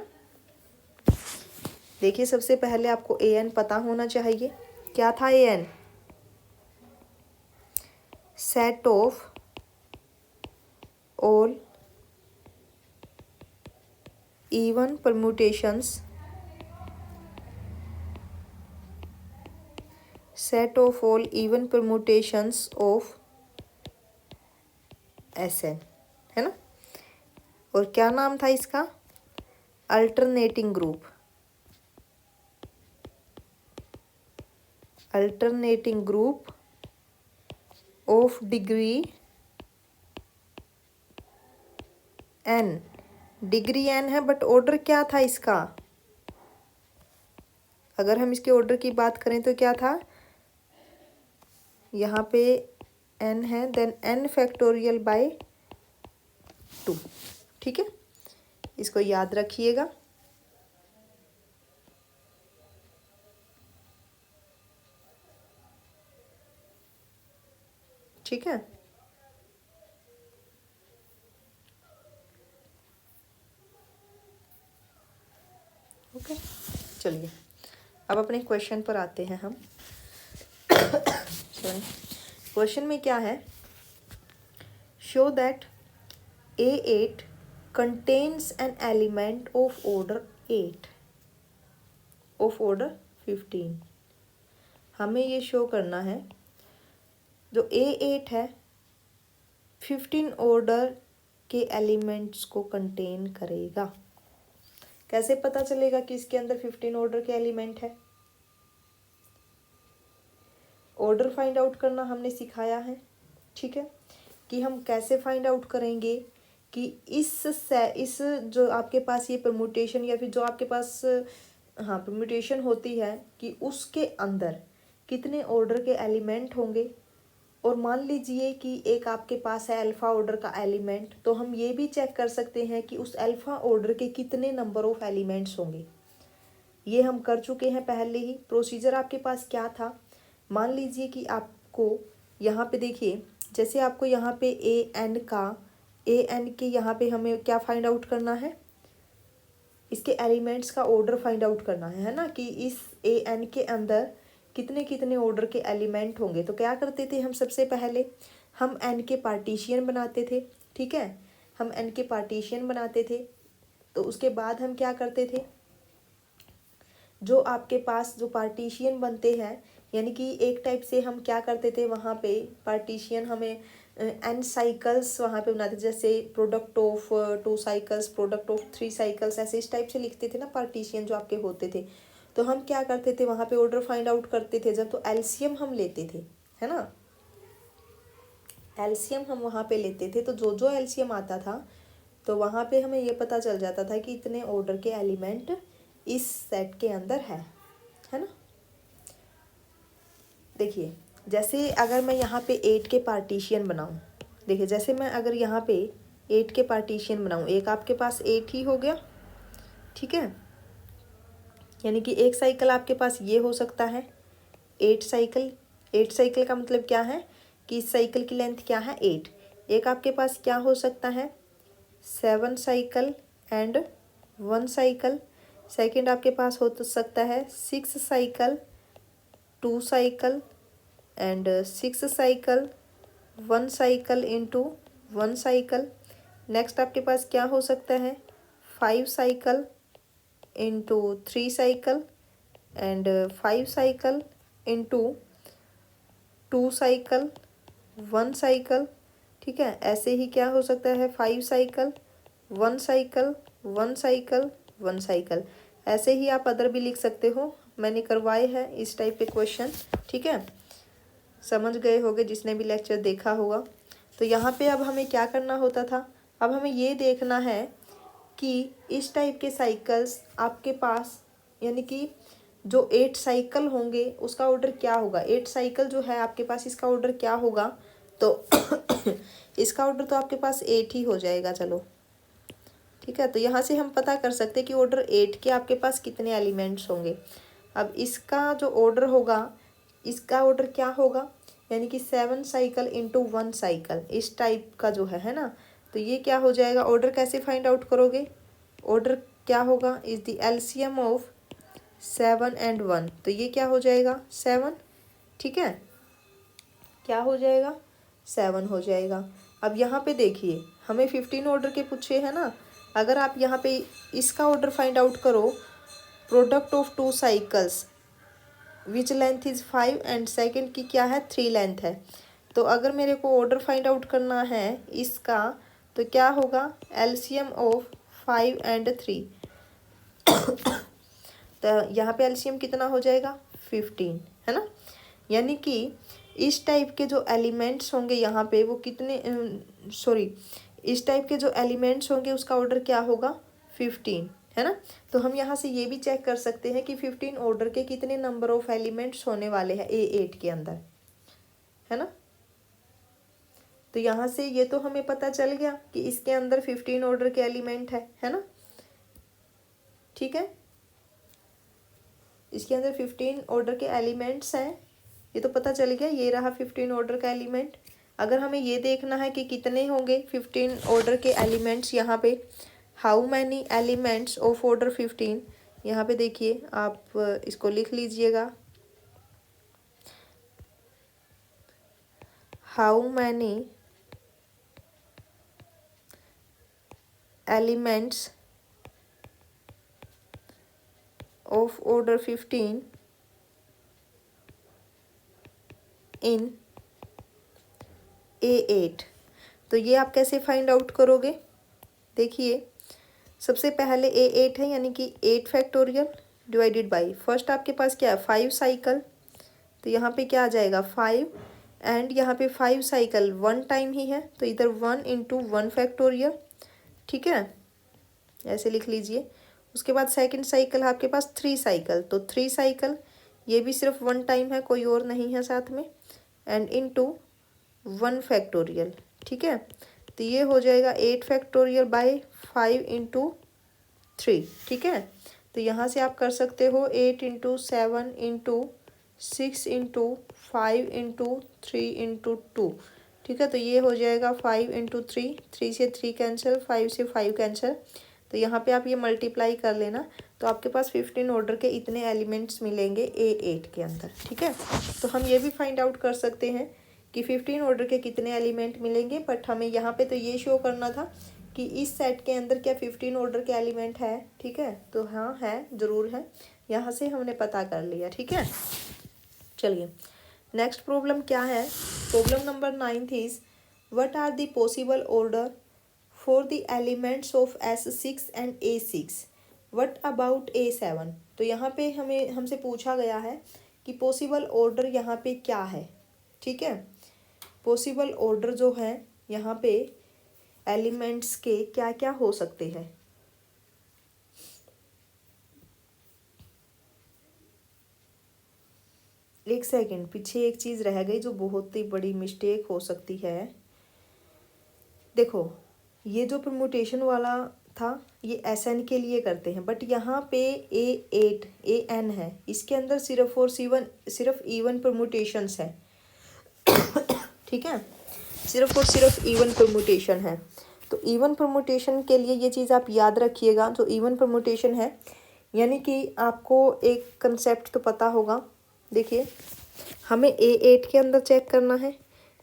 देखिए सबसे पहले आपको an पता होना चाहिए। क्या था an? Set of all even permutations, set of all even permutations of Sn, है ना। और क्या नाम था इसका? Alternating group. Alternating group of degree n। Degree n है बट ऑर्डर क्या था इसका? अगर हम इसके ऑर्डर की बात करें तो क्या था? यहाँ पे n है, देन n फैक्टोरियल बाय 2। ठीक है, इसको याद रखिएगा। ठीक है, ओके। चलिए अब अपने क्वेश्चन पर आते हैं हम। सॉरी, क्वेश्चन में क्या है? Show that A8 contains an element of order 8 of order 15। हमें ये शो करना है जो A8 है 15 ऑर्डर के एलिमेंट्स को कंटेन करेगा। कैसे पता चलेगा कि इसके अंदर 15 ऑर्डर के एलिमेंट है? ऑर्डर फाइंड आउट करना हमने सिखाया है। ठीक है, कि हम कैसे फाइंड आउट करेंगे कि इस जो आपके पास ये परम्यूटेशन या फिर जो आपके पास हाँ परम्यूटेशन होती है कि उसके अंदर कितने ऑर्डर के एलिमेंट होंगे। और मान लीजिए कि एक आपके पास है अल्फ़ा ऑर्डर का एलिमेंट, तो हम ये भी चेक कर सकते हैं कि उस अल्फ़ा ऑर्डर के कितने नंबर ऑफ एलिमेंट्स होंगे। ये हम कर चुके हैं पहले ही। प्रोसीजर आपके पास क्या था? मान लीजिए कि आपको यहाँ पे देखिए, जैसे आपको यहाँ पे ए एन के यहाँ पे हमें क्या फाइंड आउट करना है? इसके एलिमेंट्स का ऑर्डर फाइंड आउट करना है ना, कि इस ए एन के अंदर कितने कितने ऑर्डर के एलिमेंट होंगे। तो क्या करते थे हम? सबसे पहले हम एन के पार्टीशियन बनाते थे। ठीक है, हम एन के पार्टीशियन बनाते थे। तो उसके बाद हम क्या करते थे? जो आपके पास जो पार्टीशियन बनते हैं, यानी कि एक टाइप से हम क्या करते थे वहाँ पे पार्टीशियन, हमें एन साइकिल्स वहाँ पे बनाते थे। जैसे product of 2 cycles, product of 3 cycles, ऐसे इस टाइप से लिखते थे ना पार्टीशियन जो आपके होते थे। तो हम क्या करते थे वहाँ पे ऑर्डर फाइंड आउट करते थे जब, तो एलसीएम हम लेते थे, है ना। एलसीएम हम वहाँ पे लेते थे, तो जो जो एलसीएम आता था तो वहाँ पे हमें ये पता चल जाता था कि इतने ऑर्डर के एलिमेंट इस सेट के अंदर है ना। देखिए जैसे अगर मैं यहाँ पे 8 के पार्टीशियन बनाऊँ, देखिए जैसे मैं अगर यहाँ पे 8 के पार्टीशियन बनाऊँ, एक आपके पास 8 ही हो गया। ठीक है, यानी कि एक साइकिल आपके पास ये हो सकता है 8 साइकिल। 8 साइकिल का मतलब क्या है कि इस साइकिल की लेंथ क्या है? 8। एक आपके पास क्या हो सकता है? 7 साइकिल एंड 1 साइकिल। सेकंड आपके पास हो तो सकता है 6 cycle, 2 cycle and 6 cycle, 1 cycle into 1 cycle. Next आपके पास क्या हो सकता है? 5 cycle into 3 cycle and 5 cycle into 2 cycle, 1 cycle. ठीक है, ऐसे ही क्या हो सकता है? 5 साइकिल, 1 साइकिल, 1 साइकिल, 1 साइकिल। ऐसे ही आप अदर भी लिख सकते हो, मैंने करवाए हैं इस टाइप के क्वेश्चन। ठीक है, समझ गए होगे जिसने भी लेक्चर देखा होगा। तो यहाँ पे अब हमें क्या करना होता था? अब हमें ये देखना है कि इस टाइप के साइकिल्स आपके पास, यानी कि जो 8 साइकिल होंगे उसका ऑर्डर क्या होगा? 8 साइकिल जो है आपके पास, इसका ऑर्डर क्या होगा? तो इसका ऑर्डर तो आपके पास 8 ही हो जाएगा। चलो ठीक है, तो यहाँ से हम पता कर सकते हैं कि ऑर्डर 8 के आपके पास कितने एलिमेंट्स होंगे। अब इसका जो ऑर्डर होगा, इसका ऑर्डर क्या होगा, यानी कि 7 साइकिल इंटू 1 साइकिल, इस टाइप का जो है ना। तो ये क्या हो जाएगा, ऑर्डर कैसे फाइंड आउट करोगे, ऑर्डर क्या होगा, is the LCM of 7 and 1। तो ये क्या हो जाएगा 7, ठीक है, क्या हो जाएगा 7 हो जाएगा। अब यहाँ पे देखिए हमें 15 ऑर्डर के पूछे हैं ना, अगर आप यहाँ पे इसका ऑर्डर फाइंड आउट करो, product of 2 cycles which length is 5 and second की क्या है 3 लेंथ है। तो अगर मेरे को ऑर्डर फाइंड आउट करना है इसका, तो क्या होगा एलसीएम ऑफ 5 एंड 3। तो यहाँ पे एलसीएम कितना हो जाएगा 15, है ना। यानी कि इस टाइप के जो एलिमेंट्स होंगे यहाँ पे वो कितने, सॉरी, इस टाइप के जो एलिमेंट्स होंगे उसका ऑर्डर क्या होगा 15, है ना। तो हम यहाँ से ये भी चेक कर सकते हैं कि 15 ऑर्डर के कितने नंबर ऑफ एलिमेंट्स होने वाले हैं A8 के अंदर, है ना। तो यहाँ से ये तो हमें पता चल गया कि इसके अंदर 15 ऑर्डर के एलिमेंट है ना, ठीक है। इसके अंदर 15 ऑर्डर के एलिमेंट्स हैं, ये तो पता चल गया, ये रहा 15 ऑर्डर का एलिमेंट। अगर हमें ये देखना है कि कितने होंगे 15 ऑर्डर के एलिमेंट्स यहाँ पे, how many elements of order 15, यहाँ पे देखिए आप इसको लिख लीजिएगा, how many elements of order 15 in A8। तो ये आप कैसे फाइंड आउट करोगे, देखिए सबसे पहले A8 है, यानी कि 8 फैक्टोरियल डिवाइडेड बाई, फर्स्ट आपके पास क्या है 5 साइकिल, तो यहाँ पे क्या आ जाएगा 5 एंड यहाँ पे 5 साइकिल 1 टाइम ही है, तो इधर 1 इंटू 1 फैक्टोरियल, ठीक है, ऐसे लिख लीजिए। उसके बाद सेकंड साइकिल है आपके पास 3 साइकिल, तो 3 साइकिल ये भी सिर्फ 1 टाइम है, कोई और नहीं है साथ में, एंड इंटू 1 फैक्टोरियल, ठीक है। तो ये हो जाएगा 8 फैक्टोरियल बाई 5 इंटू 3, ठीक है। तो यहाँ से आप कर सकते हो 8 into 7 into 6 into 5 into 3 into 2, ठीक है। तो ये हो जाएगा 5 इंटू 3, 3 से 3 कैंसिल, 5 से 5 कैंसिल, तो यहाँ पे आप ये मल्टीप्लाई कर लेना, तो आपके पास 15 ऑर्डर के इतने एलिमेंट्स मिलेंगे A8 के अंदर, ठीक है। तो हम ये भी फाइंड आउट कर सकते हैं कि 15 ऑर्डर के कितने एलिमेंट मिलेंगे, बट हमें यहाँ पे तो ये शो करना था कि इस सेट के अंदर क्या 15 ऑर्डर के एलिमेंट है, ठीक है। तो हाँ है, ज़रूर है, यहाँ से हमने पता कर लिया, ठीक है। चलिए नेक्स्ट प्रॉब्लम क्या है, problem number 9 is what are the possible order for the elements of S6 and A6, what about A7। तो यहाँ पे हमसे पूछा गया है कि पॉसिबल ऑर्डर यहाँ पे क्या है, ठीक है। पॉसिबल ऑर्डर जो है यहाँ पे एलिमेंट्स के क्या क्या हो सकते हैं। एक सेकंड, पीछे एक चीज़ रह गई जो बहुत ही बड़ी मिस्टेक हो सकती है। देखो ये जो परमुटेशन वाला था ये SN के लिए करते हैं, बट यहाँ पे A8 AN है, इसके अंदर सिर्फ और सिर्फ इवन परमुटेशंस है, ठीक है, सिर्फ और सिर्फ इवन परमुटेशन है। तो इवन परमुटेशन के लिए ये चीज़ आप याद रखिएगा, जो इवन परमुटेशन है, यानी कि आपको एक कंसेप्ट तो पता होगा। देखिए हमें A8 के अंदर चेक करना है,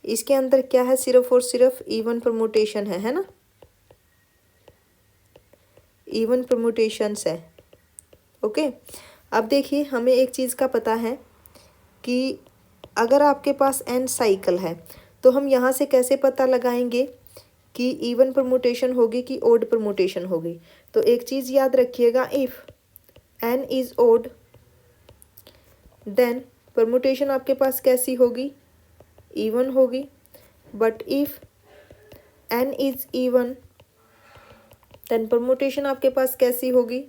इसके अंदर क्या है सिर्फ और सिर्फ इवन परमुटेशन है ना, इवन परमुटेशंस है, ओके। अब देखिए हमें एक चीज़ का पता है कि अगर आपके पास n साइकिल है तो हम यहाँ से कैसे पता लगाएंगे कि इवन परमुटेशन होगी कि ओड परमुटेशन होगी। तो एक चीज़ याद रखिएगा, if n is odd then permutation आपके पास कैसी होगी, इवन होगी, but if n is even then permutation आपके पास कैसी होगी,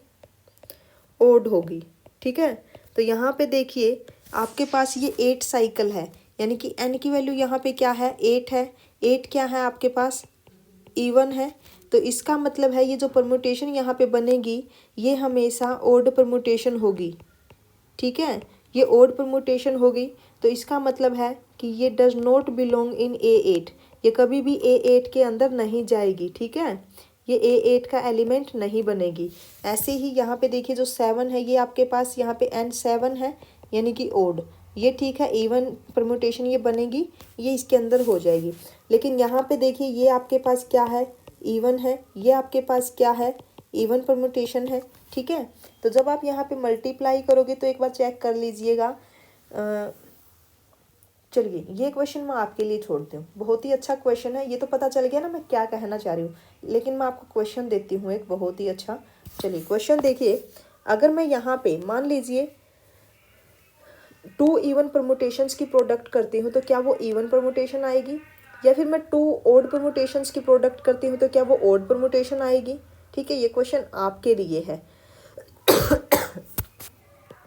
ओड होगी, ठीक है। तो यहाँ पे देखिए आपके पास ये 8 साइकिल है, यानी कि n की वैल्यू यहाँ पे क्या है 8 है, 8 क्या है आपके पास इवन है। तो इसका मतलब है ये जो परमुटेशन यहाँ पे बनेगी ये हमेशा ओड परमुटेशन होगी, ठीक है, ये ओड परमुटेशन होगी। तो इसका मतलब है कि ये does not belong in A8, ये कभी भी A8 के अंदर नहीं जाएगी, ठीक है, ये A8 का एलिमेंट नहीं बनेगी। ऐसे ही यहाँ पे देखिए जो 7 है ये आपके पास यहाँ पे N7 है यानी कि ओड, ये ठीक है इवन परमुटेशन ये बनेगी, ये इसके अंदर हो जाएगी। लेकिन यहाँ पे देखिए ये आपके पास क्या है इवन है, ये आपके पास क्या है इवन परमुटेशन है, ठीक है। तो जब आप यहाँ पे मल्टीप्लाई करोगे तो एक बार चेक कर लीजिएगा। चलिए ये क्वेश्चन मैं आपके लिए छोड़ती हूँ, बहुत ही अच्छा क्वेश्चन है, ये तो पता चल गया ना मैं क्या कहना चाह रही हूँ, लेकिन मैं आपको क्वेश्चन देती हूँ एक बहुत ही अच्छा। चलिए क्वेश्चन देखिए, अगर मैं यहाँ पे मान लीजिए 2 इवन परमुटेशंस की प्रोडक्ट करती हूँ तो क्या वो इवन परमुटेशन आएगी, या फिर मैं 2 ओड परमुटेशंस की प्रोडक्ट करती हूँ तो क्या वो ओड परमुटेशन आएगी, ठीक है, ये क्वेश्चन आपके लिए है।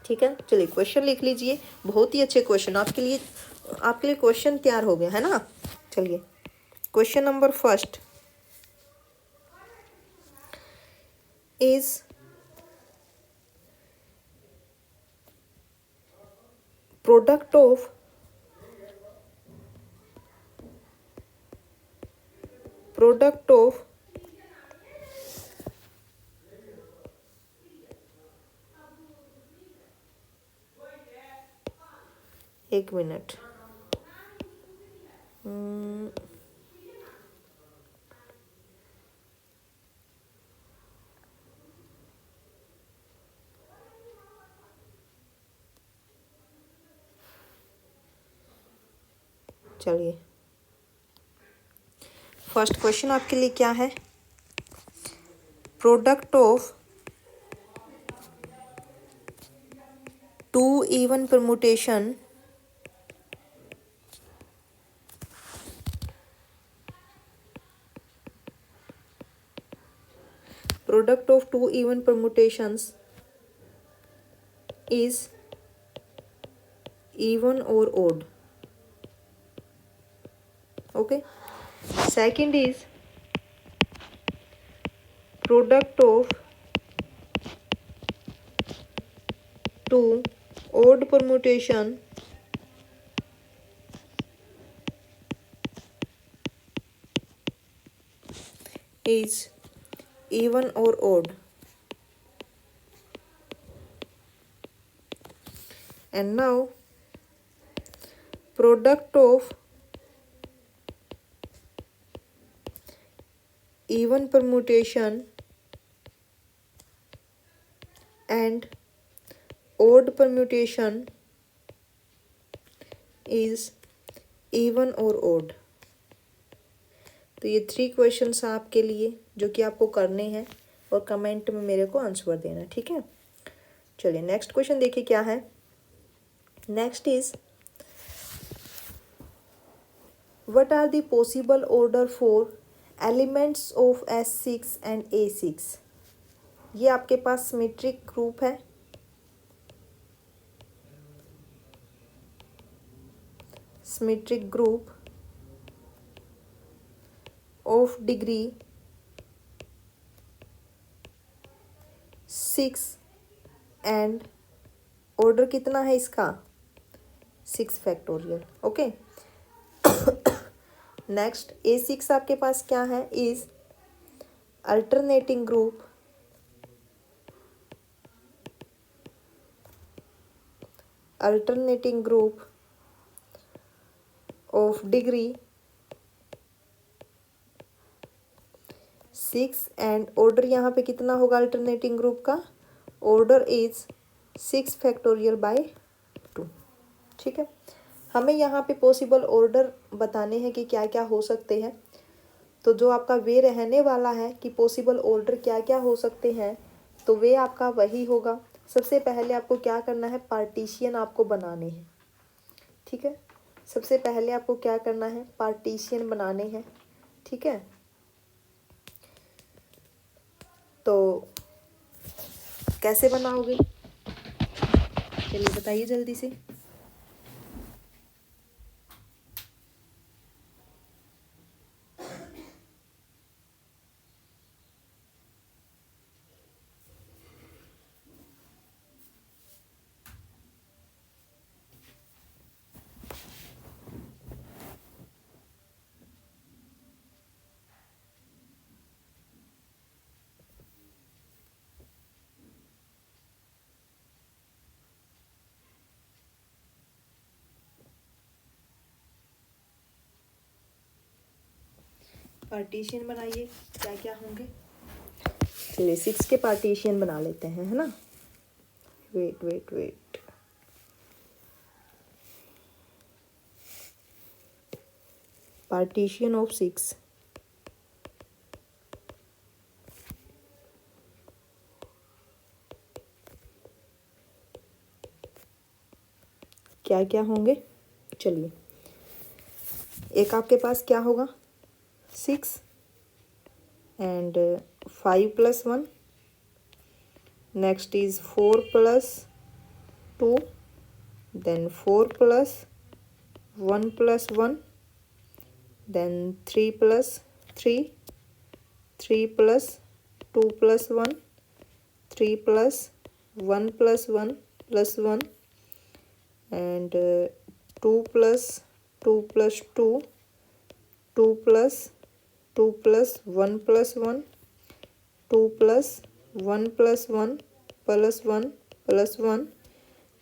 ठीक है, चलिए क्वेश्चन लिख लीजिए, बहुत ही अच्छे क्वेश्चन आपके लिए क्वेश्चन तैयार हो गया है ना। चलिए question number first is product of एक मिनट, चलिए फर्स्ट क्वेश्चन आपके लिए क्या है, product of 2 even permutation product of 2 even permutations is even or odd. Okay, second is product of 2 odd permutation is even or odd. And now product of even permutation and odd permutation is even or odd. तो ये 3 questions आपके लिए जो कि आपको करने हैं और कमेंट में मेरे को आंसर देना, ठीक है। चलिए नेक्स्ट क्वेश्चन देखिए क्या है, next is what are the possible order for elements of S6 and A6। ये आपके पास सिमेट्रिक ग्रुप है, symmetric group of degree 6 and order कितना है इसका 6 फैक्टोरियल। ओके, नेक्स्ट A6 आपके पास क्या है is alternating group of degree 6 and order यहाँ पे कितना होगा अल्टरनेटिंग ग्रुप का, ऑर्डर इज 6 फैक्टोरियल बाय 2। ठीक है, हमें यहाँ पे पॉसिबल ऑर्डर बताने हैं कि क्या क्या हो सकते हैं। तो जो आपका वे रहने वाला है कि पॉसिबल ऑर्डर क्या क्या हो सकते हैं, तो वे आपका वही होगा। सबसे पहले आपको क्या करना है, पार्टीशियन आपको बनाने हैं। ठीक है, सबसे पहले आपको क्या करना है, पार्टीशियन बनाने हैं। ठीक है, तो कैसे बनाओगे, चलिए बताइए जल्दी से। पार्टीशन बनाइए, क्या क्या होंगे। चलिए 6 के पार्टीशन बना लेते हैं, है ना। Wait wait wait, partition of 6। क्या क्या होंगे, चलिए। एक आपके पास क्या होगा 6 and 5 + 1, next is 4 + 2, then 4 + 1 + 1, then 3 + 3, 3 + 2 + 1, 3 + 1 + 1 + 1, and 2 + 2 + 2, 2 + 2 + 1 + 1, 2 + 1 + 1 + 1 + 1,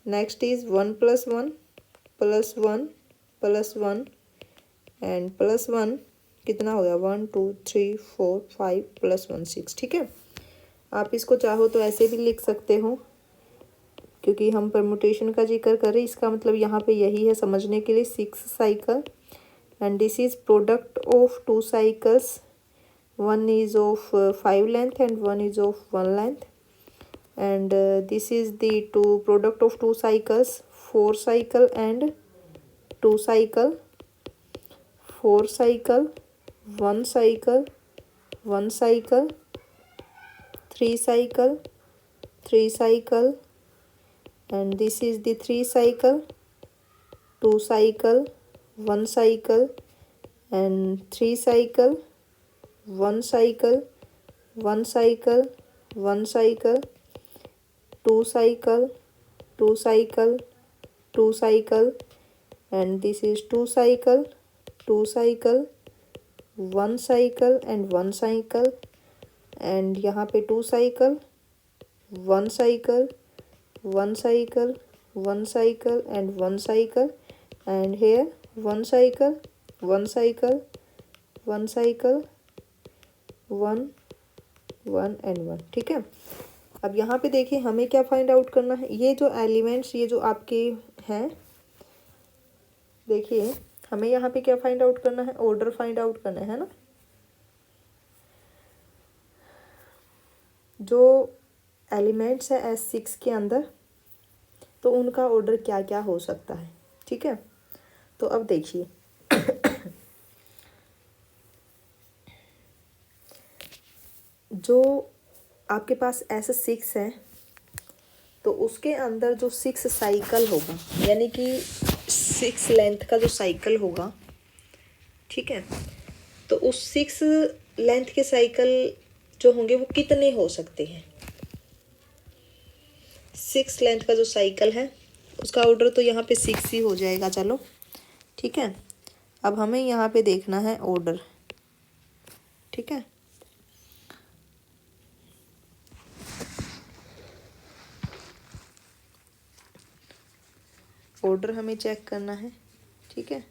next is 1 + 1 + 1 + 1 and +1 कितना हो गया 1 2 3 4 5 + 1 6। ठीक है, आप इसको चाहो तो ऐसे भी लिख सकते हो, क्योंकि हम परमुटेशन का जिक्र करें, इसका मतलब यहाँ पे यही है समझने के लिए। 6 cycle and this is product of 2 cycles, one is of 5 length and one is of 1 length, and this is the product of 2 cycles, 4 cycle and 2 cycle, 4 cycle, 1 cycle, 1 cycle, 3 cycle, 3 cycle, and this is the 3 cycle, 2 cycle, 1 cycle, and 3 cycle, 1 cycle, 1 cycle, 1 cycle, 2 cycle, 2 cycle, 2 cycle, and this is 2 cycle, 2 cycle, 1 cycle and 1 cycle, and यहाँ पे 2 cycle, 1 cycle, 1 cycle, 1 cycle and 1 cycle, and here 1 cycle, 1 cycle, 1 cycle, 1 1 and 1। ठीक है, अब यहाँ पे देखिए हमें क्या फाइंड आउट करना है। ये जो एलिमेंट्स, ये जो आपके हैं, देखिए हमें यहाँ पे क्या फाइंड आउट करना है, ऑर्डर फाइंड आउट करना है ना। जो एलिमेंट्स है S6 के अंदर, तो उनका ऑर्डर क्या क्या हो सकता है। ठीक है, तो अब देखिए जो आपके पास S6 है, तो उसके अंदर जो 6 साइकिल होगा, यानी कि 6 लेंथ का जो साइकिल होगा, ठीक है, तो उस 6 लेंथ के साइकिल जो होंगे वो कितने हो सकते हैं। 6 लेंथ का जो साइकिल है उसका ऑर्डर तो यहाँ पे 6 ही हो जाएगा। चलो ठीक है, अब हमें यहाँ पे देखना है ऑर्डर। ठीक है, ऑर्डर हमें चेक करना है। ठीक है,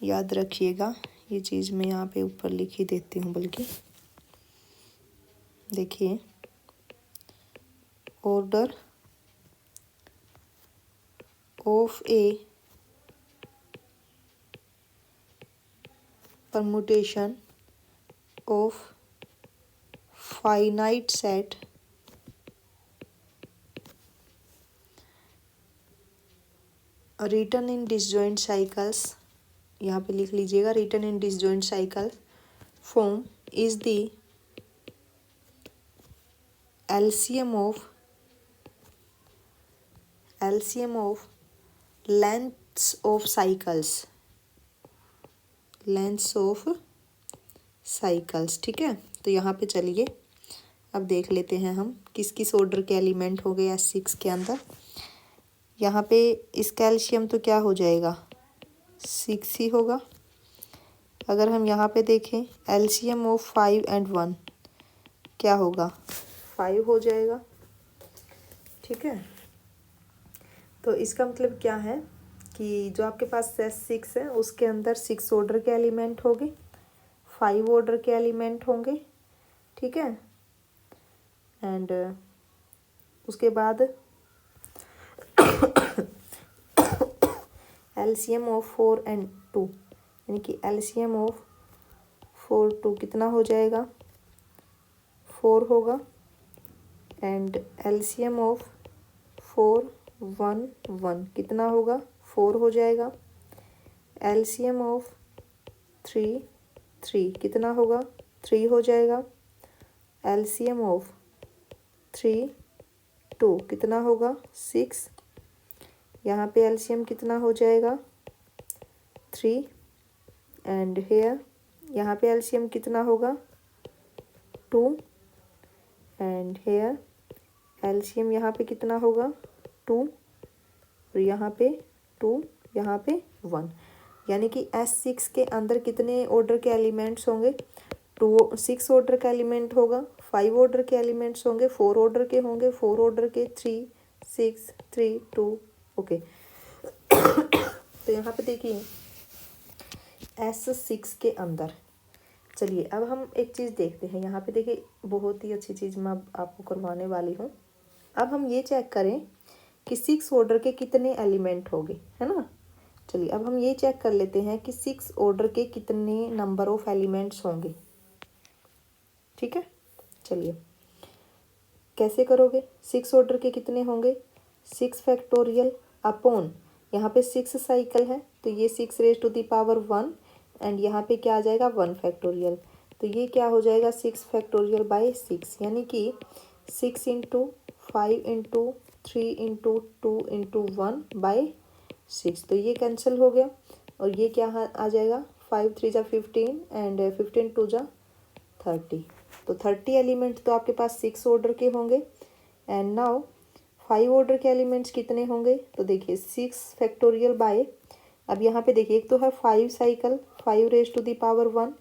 याद रखिएगा ये चीज़ मैं यहाँ पे ऊपर लिख ही देती हूँ। बल्कि देखिए, order of a permutation of finite set written in disjoint cycles, यहाँ पे लिख लीजिएगा, written in disjoint cycle form is the LCM of lengths of cycles। ठीक है, तो यहाँ पे चलिए अब देख लेते हैं हम किस किस ऑर्डर के एलिमेंट हो गए S6 के अंदर। यहाँ पे इस कैल्शियम तो क्या हो जाएगा 6 ही होगा। अगर हम यहाँ पे देखें LCM ऑफ 5 एंड 1 क्या होगा 5 हो जाएगा। ठीक है, तो इसका मतलब क्या है कि जो आपके पास S6 है उसके अंदर 6 ऑर्डर के एलिमेंट होंगे, 5 ऑर्डर के एलिमेंट होंगे। ठीक है, एंड उसके बाद LCM ऑफ 4 एंड 2 यानी कि LCM ऑफ 4 2 कितना हो जाएगा 4 होगा। एंड LCM ऑफ 4 1 1 कितना होगा 4 हो जाएगा। LCM ऑफ 3 3 कितना होगा 3 हो जाएगा। LCM ऑफ 3 2 कितना होगा 6। यहाँ पे LCM कितना हो जाएगा 3 एंड हेयर यहाँ पे LCM कितना होगा 2 एंड हेयर LCM यहाँ पे कितना होगा 2 और यहाँ पे 2 यहाँ पे 1। यानी कि S6 के अंदर कितने ऑर्डर के एलिमेंट्स होंगे 6 ऑर्डर का एलिमेंट होगा, 5 ऑर्डर के एलिमेंट्स होंगे, 4 ऑर्डर के होंगे, 4 ऑर्डर के 3 6 3 2 ओके। तो यहाँ पे देखिए S6 के अंदर चलिए अब हम एक चीज़ देखते हैं। यहाँ पे देखिए बहुत ही अच्छी चीज़ मैं आपको करवाने वाली हूँ। अब हम ये चेक करें कि 6 ऑर्डर के कितने एलिमेंट होंगे, है ना। चलिए अब हम ये चेक कर लेते हैं कि 6 ऑर्डर के कितने नंबर ऑफ एलिमेंट्स होंगे। ठीक है, चलिए कैसे करोगे 6 ऑर्डर के कितने होंगे 6 फैक्टोरियल अपॉन यहाँ पे 6 साइकिल है तो ये 6 raise to the power 1 and यहाँ पे क्या आ जाएगा 1 फैक्टोरियल। तो ये क्या हो जाएगा 6 फैक्टोरियल बाय 6 यानी कि 6 into 5 into 3 into 2 into 1 by 6। तो ये कैंसिल हो गया और ये क्या आ जाएगा 5 3 जा 15 एंड 15 2 जा 30। तो 30 एलिमेंट तो आपके पास 6 ऑर्डर के होंगे। एंड नाउ 5 ऑर्डर के एलिमेंट्स कितने होंगे तो देखिए 6 फैक्टोरियल बाय अब यहाँ पे देखिए एक तो है 5 cycle 5 raise to the power 1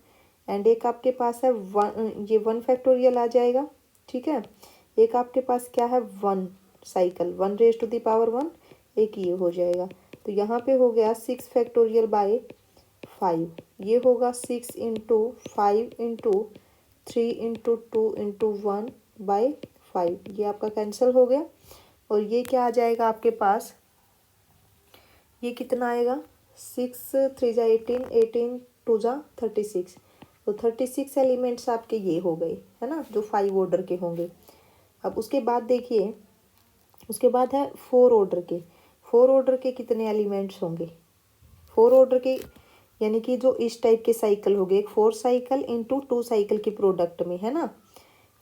एंड एक आपके पास है 1 ये 1 फैक्टोरियल आ जाएगा। ठीक है, एक आपके पास क्या है 1 cycle 1 raise to the power 1 एक ये हो जाएगा। तो यहाँ पे हो गया 6 फैक्टोरियल बाय 5 ये होगा 6 into 5 into 3 into 2 into 1 by 5 ये आपका कैंसिल हो गया। और ये क्या आ जाएगा आपके पास ये कितना आएगा 6 3 जा 18 18 2 जा 36। तो 36 एलिमेंट्स आपके ये हो गए है ना जो 5 ऑर्डर के होंगे। अब उसके बाद देखिए उसके बाद है 4 ऑर्डर के 4 ऑर्डर के कितने एलिमेंट्स होंगे 4 ऑर्डर के यानी कि जो इस टाइप के साइकिल हो गए एक 4 साइकिल इंटू 2 साइकिल की प्रोडक्ट में है ना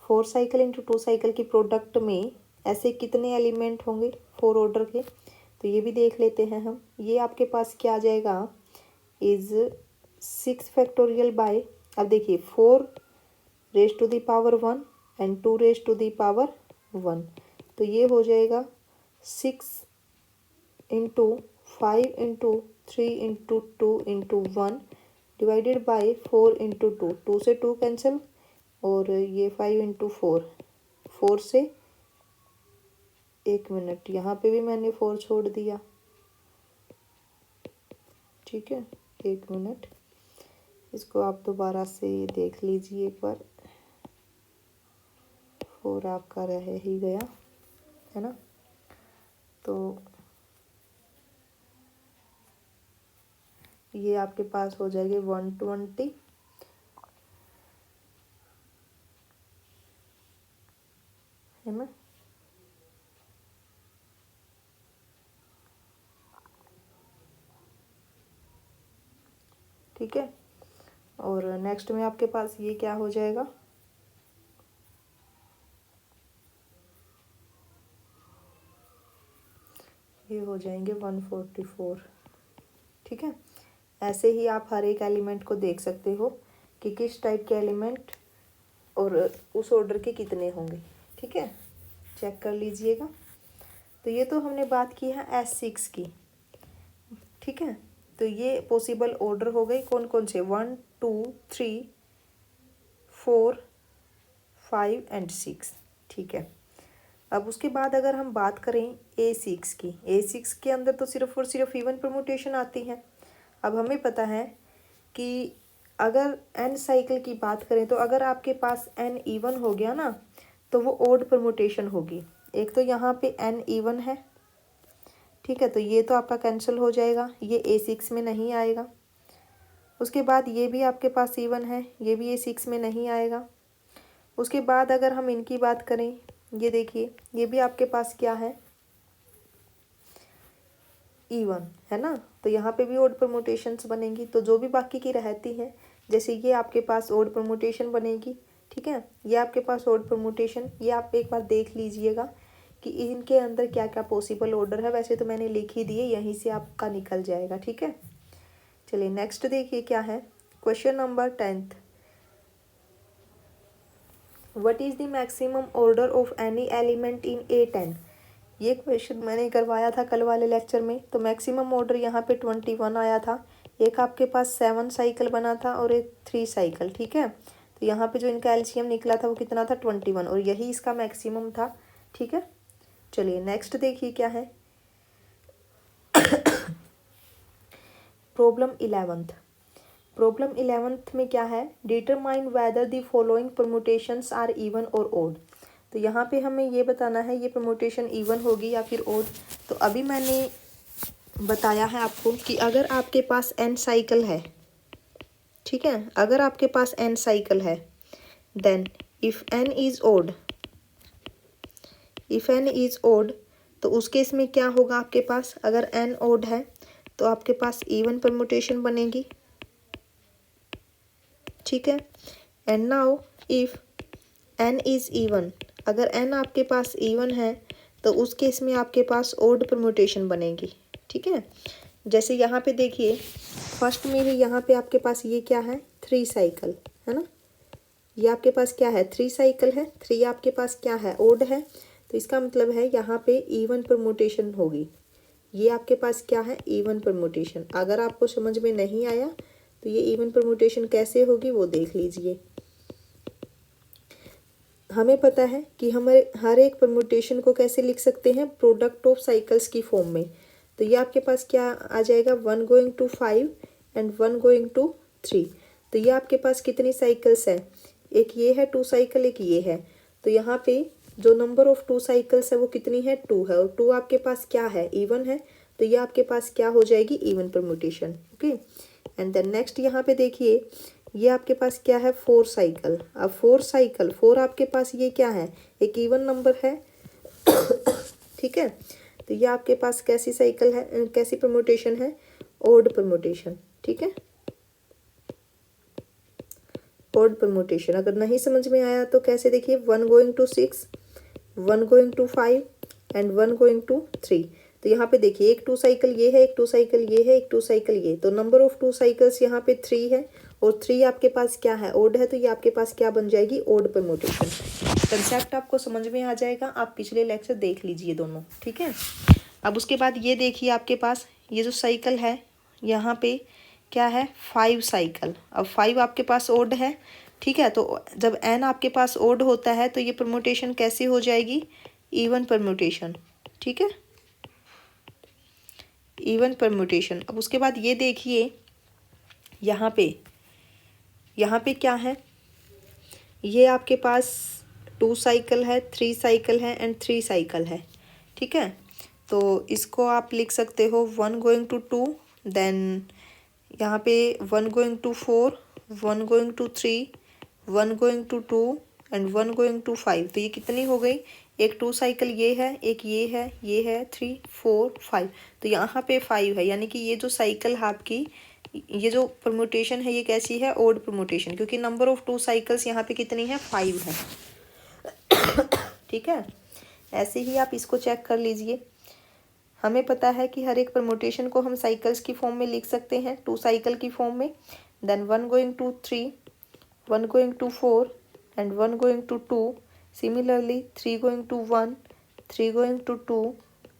4 साइकिल इंटू 2 साइकिल की प्रोडक्ट में ऐसे कितने एलिमेंट होंगे 4 ऑर्डर के। तो ये भी देख लेते हैं हम। ये आपके पास क्या आ जाएगा इज 6 फैक्टोरियल बाय अब देखिए 4 raise to the power 1 and 2 raise to the power 1। तो ये हो जाएगा 6 into 5 into 3 into 2 into 1 divided by 4 into 2 2 से 2 कैंसिल और ये 5 इंटू 4 से 1 मिनट यहाँ पे भी मैंने 4 छोड़ दिया। ठीक है 1 मिनट इसको आप दोबारा से देख लीजिए एक बार 4 आपका रह ही गया है ना। तो ये आपके पास हो जाएगी 120 है ना। ठीक है, और नेक्स्ट में आपके पास ये क्या हो जाएगा ये हो जाएंगे 144। ठीक है, ऐसे ही आप हर एक एलिमेंट को देख सकते हो कि किस टाइप के एलिमेंट और उस ऑर्डर के कितने होंगे। ठीक है, चेक कर लीजिएगा। तो ये तो हमने बात की है S6 की। ठीक है, तो ये पॉसिबल ऑर्डर हो गए कौन कौन से, 1 2 3 4 5 एंड 6। ठीक है, अब उसके बाद अगर हम बात करें A6 की, A6 के अंदर तो सिर्फ और सिर्फ इवन परमुटेशन आती है। अब हमें पता है कि अगर n साइकिल की बात करें तो अगर आपके पास n इवन हो गया ना तो वो ओड परमुटेशन होगी। एक तो यहाँ पे n इवन है, ठीक है, तो ये तो आपका कैंसिल हो जाएगा, ये A6 में नहीं आएगा। उसके बाद ये भी आपके पास इवन है, ये भी A6 में नहीं आएगा। उसके बाद अगर हम इनकी बात करें, ये देखिए ये भी आपके पास क्या है, इवन है ना, तो यहाँ पे भी ओड परमुटेशंस बनेंगी। तो जो भी बाकी की रहती हैं, जैसे ये आपके पास ओड परमुटेशन बनेगी। ठीक है, ये आपके पास ओड परमुटेशन, ये आप एक बार देख लीजिएगा कि इनके अंदर क्या क्या पॉसिबल ऑर्डर है। वैसे तो मैंने लिख ही दिए, यहीं से आपका निकल जाएगा। ठीक है, चलिए नेक्स्ट देखिए क्या है, question number 10th। What is the maximum order of any element in A10। ये क्वेश्चन मैंने करवाया था कल वाले लेक्चर में। तो मैक्सिमम ऑर्डर यहाँ पे 21 आया था। एक आपके पास 7 साइकिल बना था और एक 3 साइकिल। ठीक है, तो यहाँ पे जो इनका एलसीएम निकला था वो कितना था, 21, और यही इसका मैक्सिमम था। ठीक है, चलिए नेक्स्ट देखिए क्या है, प्रॉब्लम 11th। प्रॉब्लम 11th में क्या है, determine whether the following permutations are even और ओड। तो यहाँ पे हमें ये बताना है ये परमुटेशन इवन होगी या फिर ओड। तो अभी मैंने बताया है आपको कि अगर आपके पास n साइकिल है, ठीक है, अगर आपके पास n साइकिल है, then if n is odd, if n is odd, तो उस केस में क्या होगा आपके पास, अगर n ओड है तो आपके पास इवन परमुटेशन बनेगी। ठीक है, and now if n is even, अगर n आपके पास इवन है तो उस केस में आपके पास ओड परमुटेशन बनेगी। ठीक है, जैसे यहाँ पे देखिए फर्स्ट में ही यहाँ पे आपके पास ये क्या है, 3 साइकिल है ना, ये आपके पास क्या है, 3 साइकिल है, 3 आपके पास क्या है, ओड है। तो इसका मतलब है यहाँ पे इवन परमुटेशन होगी। ये आपके पास क्या है, इवन परमुटेशन। अगर आपको समझ में नहीं आया तो ये इवन परमुटेशन कैसे होगी वो देख लीजिए। हमें पता है कि हमारे हर एक परमुटेशन को कैसे लिख सकते हैं, प्रोडक्ट ऑफ साइकिल्स की फॉर्म में। तो ये आपके पास क्या आ जाएगा, 1 going to 5 and 1 going to 3। तो ये आपके पास कितनी साइकिल्स है, एक ये है 2 साइकिल, एक ये है। तो यहाँ पे जो नंबर ऑफ 2 साइकिल्स है वो कितनी है, 2 है, और 2 आपके पास क्या है, इवन है। तो ये आपके पास क्या हो जाएगी, even permutation. Okay, and then next यहाँ पे देखिए ये आपके पास क्या है, 4 साइकिल। अब 4 साइकिल, 4 आपके पास ये क्या है, एक इवन नंबर है। ठीक है, तो ये आपके पास कैसी साइकिल है, कैसी परमुटेशन है, ओड परमुटेशन। ठीक है, ओड परमुटेशन। अगर नहीं समझ में आया तो कैसे देखिए, 1 going to 6, 1 going to 5 and 1 going to 3। तो यहाँ पे देखिए एक 2 साइकिल ये है, एक 2 साइकिल ये है, एक 2 साइकिल ये। तो नंबर ऑफ 2 साइकिल्स यहाँ पे 3 है और 3 आपके पास क्या है, ओड है। तो ये आपके पास क्या बन जाएगी, ओड परमुटेशन। कंसेप्ट आपको समझ में आ जाएगा, आप पिछले लेक्चर देख लीजिए दोनों। ठीक है, अब उसके बाद ये देखिए आपके पास ये जो साइकिल है यहाँ पे क्या है, 5 साइकिल। अब 5 आपके पास ओड है। ठीक है, तो जब n आपके पास ओड होता है तो ये परमुटेशन कैसी हो जाएगी, इवन परमुटेशन। ठीक है, इवन परमुटेशन। अब उसके बाद ये देखिए यहाँ पे क्या है, ये आपके पास 2 साइकिल है, 3 साइकिल है एंड 3 साइकिल है। ठीक है, तो इसको आप लिख सकते हो 1 गोइंग टू 2, देन यहाँ पे 1 going to 4, 1 going to 3, 1 going to 2 and 1 going to 5। तो ये कितनी हो गई, एक 2 साइकिल ये है, एक ये है, ये है 3 4 5। तो यहाँ पे 5 है, यानी कि ये जो साइकिल है आपकी, ये जो परमुटेशन है ये कैसी है, ओड परमुटेशन, क्योंकि नंबर ऑफ 2 साइकिल्स यहाँ पे कितनी है, 5 है। ठीक है, ऐसे ही आप इसको चेक कर लीजिए। हमें पता है कि हर एक परमुटेशन को हम साइकिल्स की फॉर्म में लिख सकते हैं, 2 साइकिल की फॉर्म में। Then 1 going to 3, 1 going to 4 and 1 going to 2. Similarly 3 going to 1, 3 going to 2,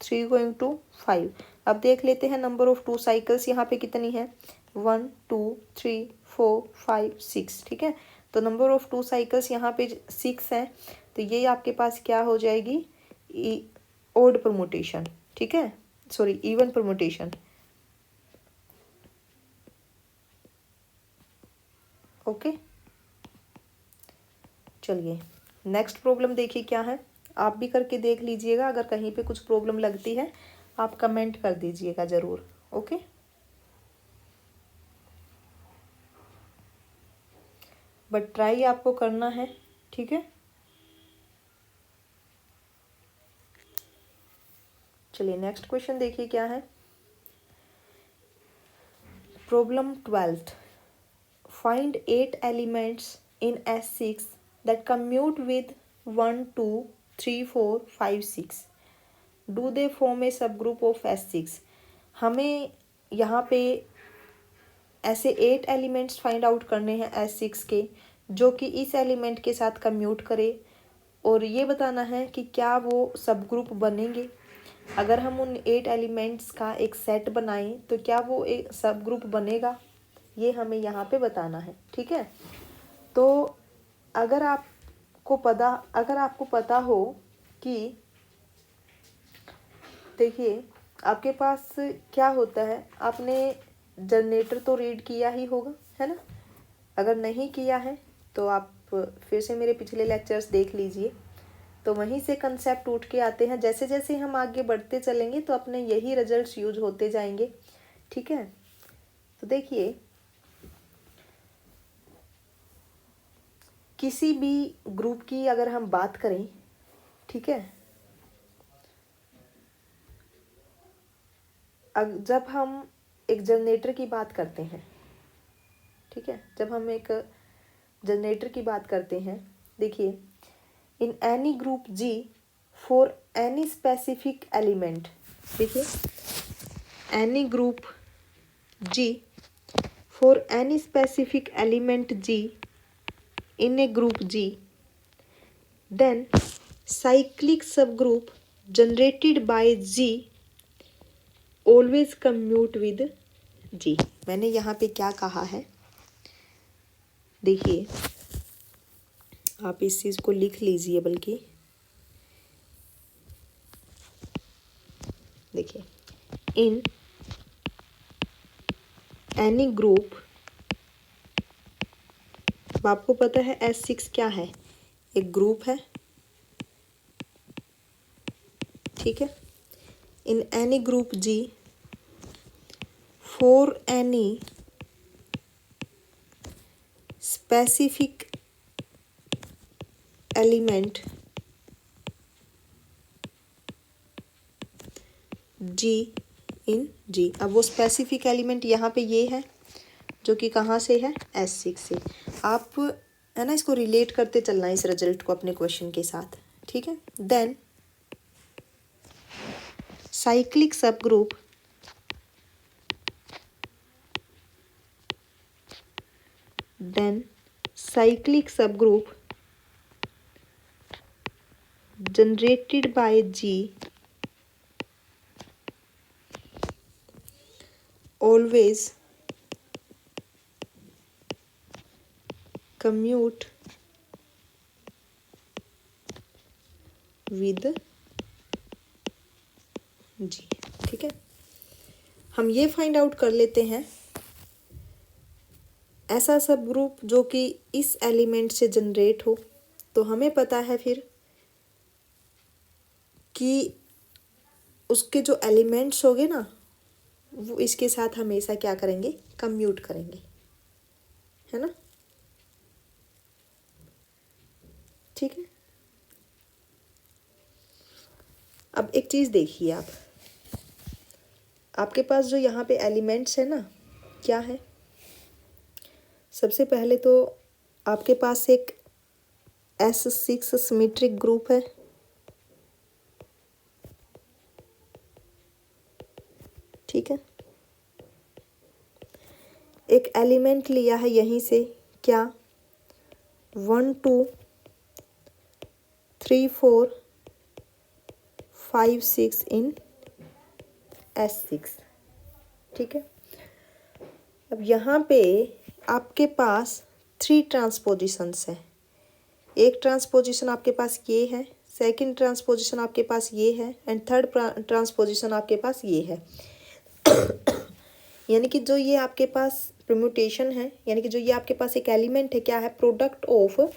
3 going to 5. अब देख लेते हैं नंबर ऑफ 2 साइकिल्स यहाँ पे कितनी है, 1 2 3 4 5 6, ठीक है। तो नंबर ऑफ 2 साइकिल्स यहाँ पे 6 हैं, तो ये आपके पास क्या हो जाएगी, ओड परमुटेशन, ठीक है, सॉरी इवन परमुटेशन। ओके, चलिए नेक्स्ट प्रॉब्लम देखिए क्या है, आप भी करके देख लीजिएगा, अगर कहीं पे कुछ प्रॉब्लम लगती है आप कमेंट कर दीजिएगा ज़रूर। ओके, बट ट्राई आपको करना है, ठीक है। चलिए नेक्स्ट क्वेश्चन देखिए क्या है। Problem 12th, find 8 elements in S6 that commute with 1 2 3 4 5 6, do they form a subgroup of S6। हमें यहाँ पे ऐसे 8 एलिमेंट्स फाइंड आउट करने हैं S6 के, जो कि इस एलिमेंट के साथ कम्यूट करे, और ये बताना है कि क्या वो सब ग्रुप बनेंगे। अगर हम उन 8 एलिमेंट्स का एक सेट बनाएं तो क्या वो एक सब ग्रुप बनेगा, ये हमें यहाँ पे बताना है, ठीक है। तो अगर आपको पता हो कि देखिए आपके पास क्या होता है, आपने जनरेटर तो रीड किया ही होगा, है ना। अगर नहीं किया है तो आप फिर से मेरे पिछले लेक्चर्स देख लीजिए, तो वहीं से कंसेप्ट उठ के आते हैं। जैसे जैसे हम आगे बढ़ते चलेंगे तो अपने यही रिजल्ट्स यूज होते जाएंगे, ठीक है। तो देखिए किसी भी ग्रुप की अगर हम बात करें, ठीक है, जब हम एक जनरेटर की बात करते हैं, ठीक है, जब हम एक जनरेटर की बात करते हैं, देखिए in any group G for any specific element, देखिए any group G for any specific element G in a group G, then cyclic subgroup generated by G always commute with G। मैंने यहाँ पे क्या कहा है, देखिए आप इस चीज़ को लिख लीजिए, बल्कि देखिए इन एनी ग्रुप, अब आपको पता है S6 क्या है, एक ग्रुप है, ठीक है। इन any group G for any specific element G in G। अब वो स्पेसिफिक एलिमेंट यहाँ पे ये है, जो कि कहाँ से है, S6 से। आप है ना इसको रिलेट करते चलना है इस रिजल्ट को अपने क्वेश्चन के साथ, ठीक है। देन साइक्लिक सब group generated by G always commute with G, ठीक है। हम ये फाइंड आउट कर लेते हैं ऐसा सब ग्रुप जो कि इस एलिमेंट से जनरेट हो, तो हमें पता है फिर कि उसके जो एलिमेंट्स होंगे ना, वो इसके साथ हमेशा क्या करेंगे, कम्यूट करेंगे, है ना, ठीक है। अब एक चीज़ देखिए, आपके पास जो यहाँ पे एलिमेंट्स है ना, क्या है, सबसे पहले तो आपके पास एक S6 सिमेट्रिक ग्रुप है, ठीक है। एक एलिमेंट लिया है यहीं से, क्या, 1 2 3 4 5 6 इन S6, ठीक है। अब यहाँ पे आपके पास 3 ट्रांसपोजिशंस हैं। एक ट्रांसपोजिशन आपके पास ये है, सेकंड ट्रांसपोजिशन आपके पास ये है, एंड थर्ड ट्रांसपोजिशन आपके पास ये है। यानी कि जो ये आपके पास परम्यूटेशन है, यानी कि जो ये आपके पास एक एलिमेंट है, क्या है, प्रोडक्ट ऑफ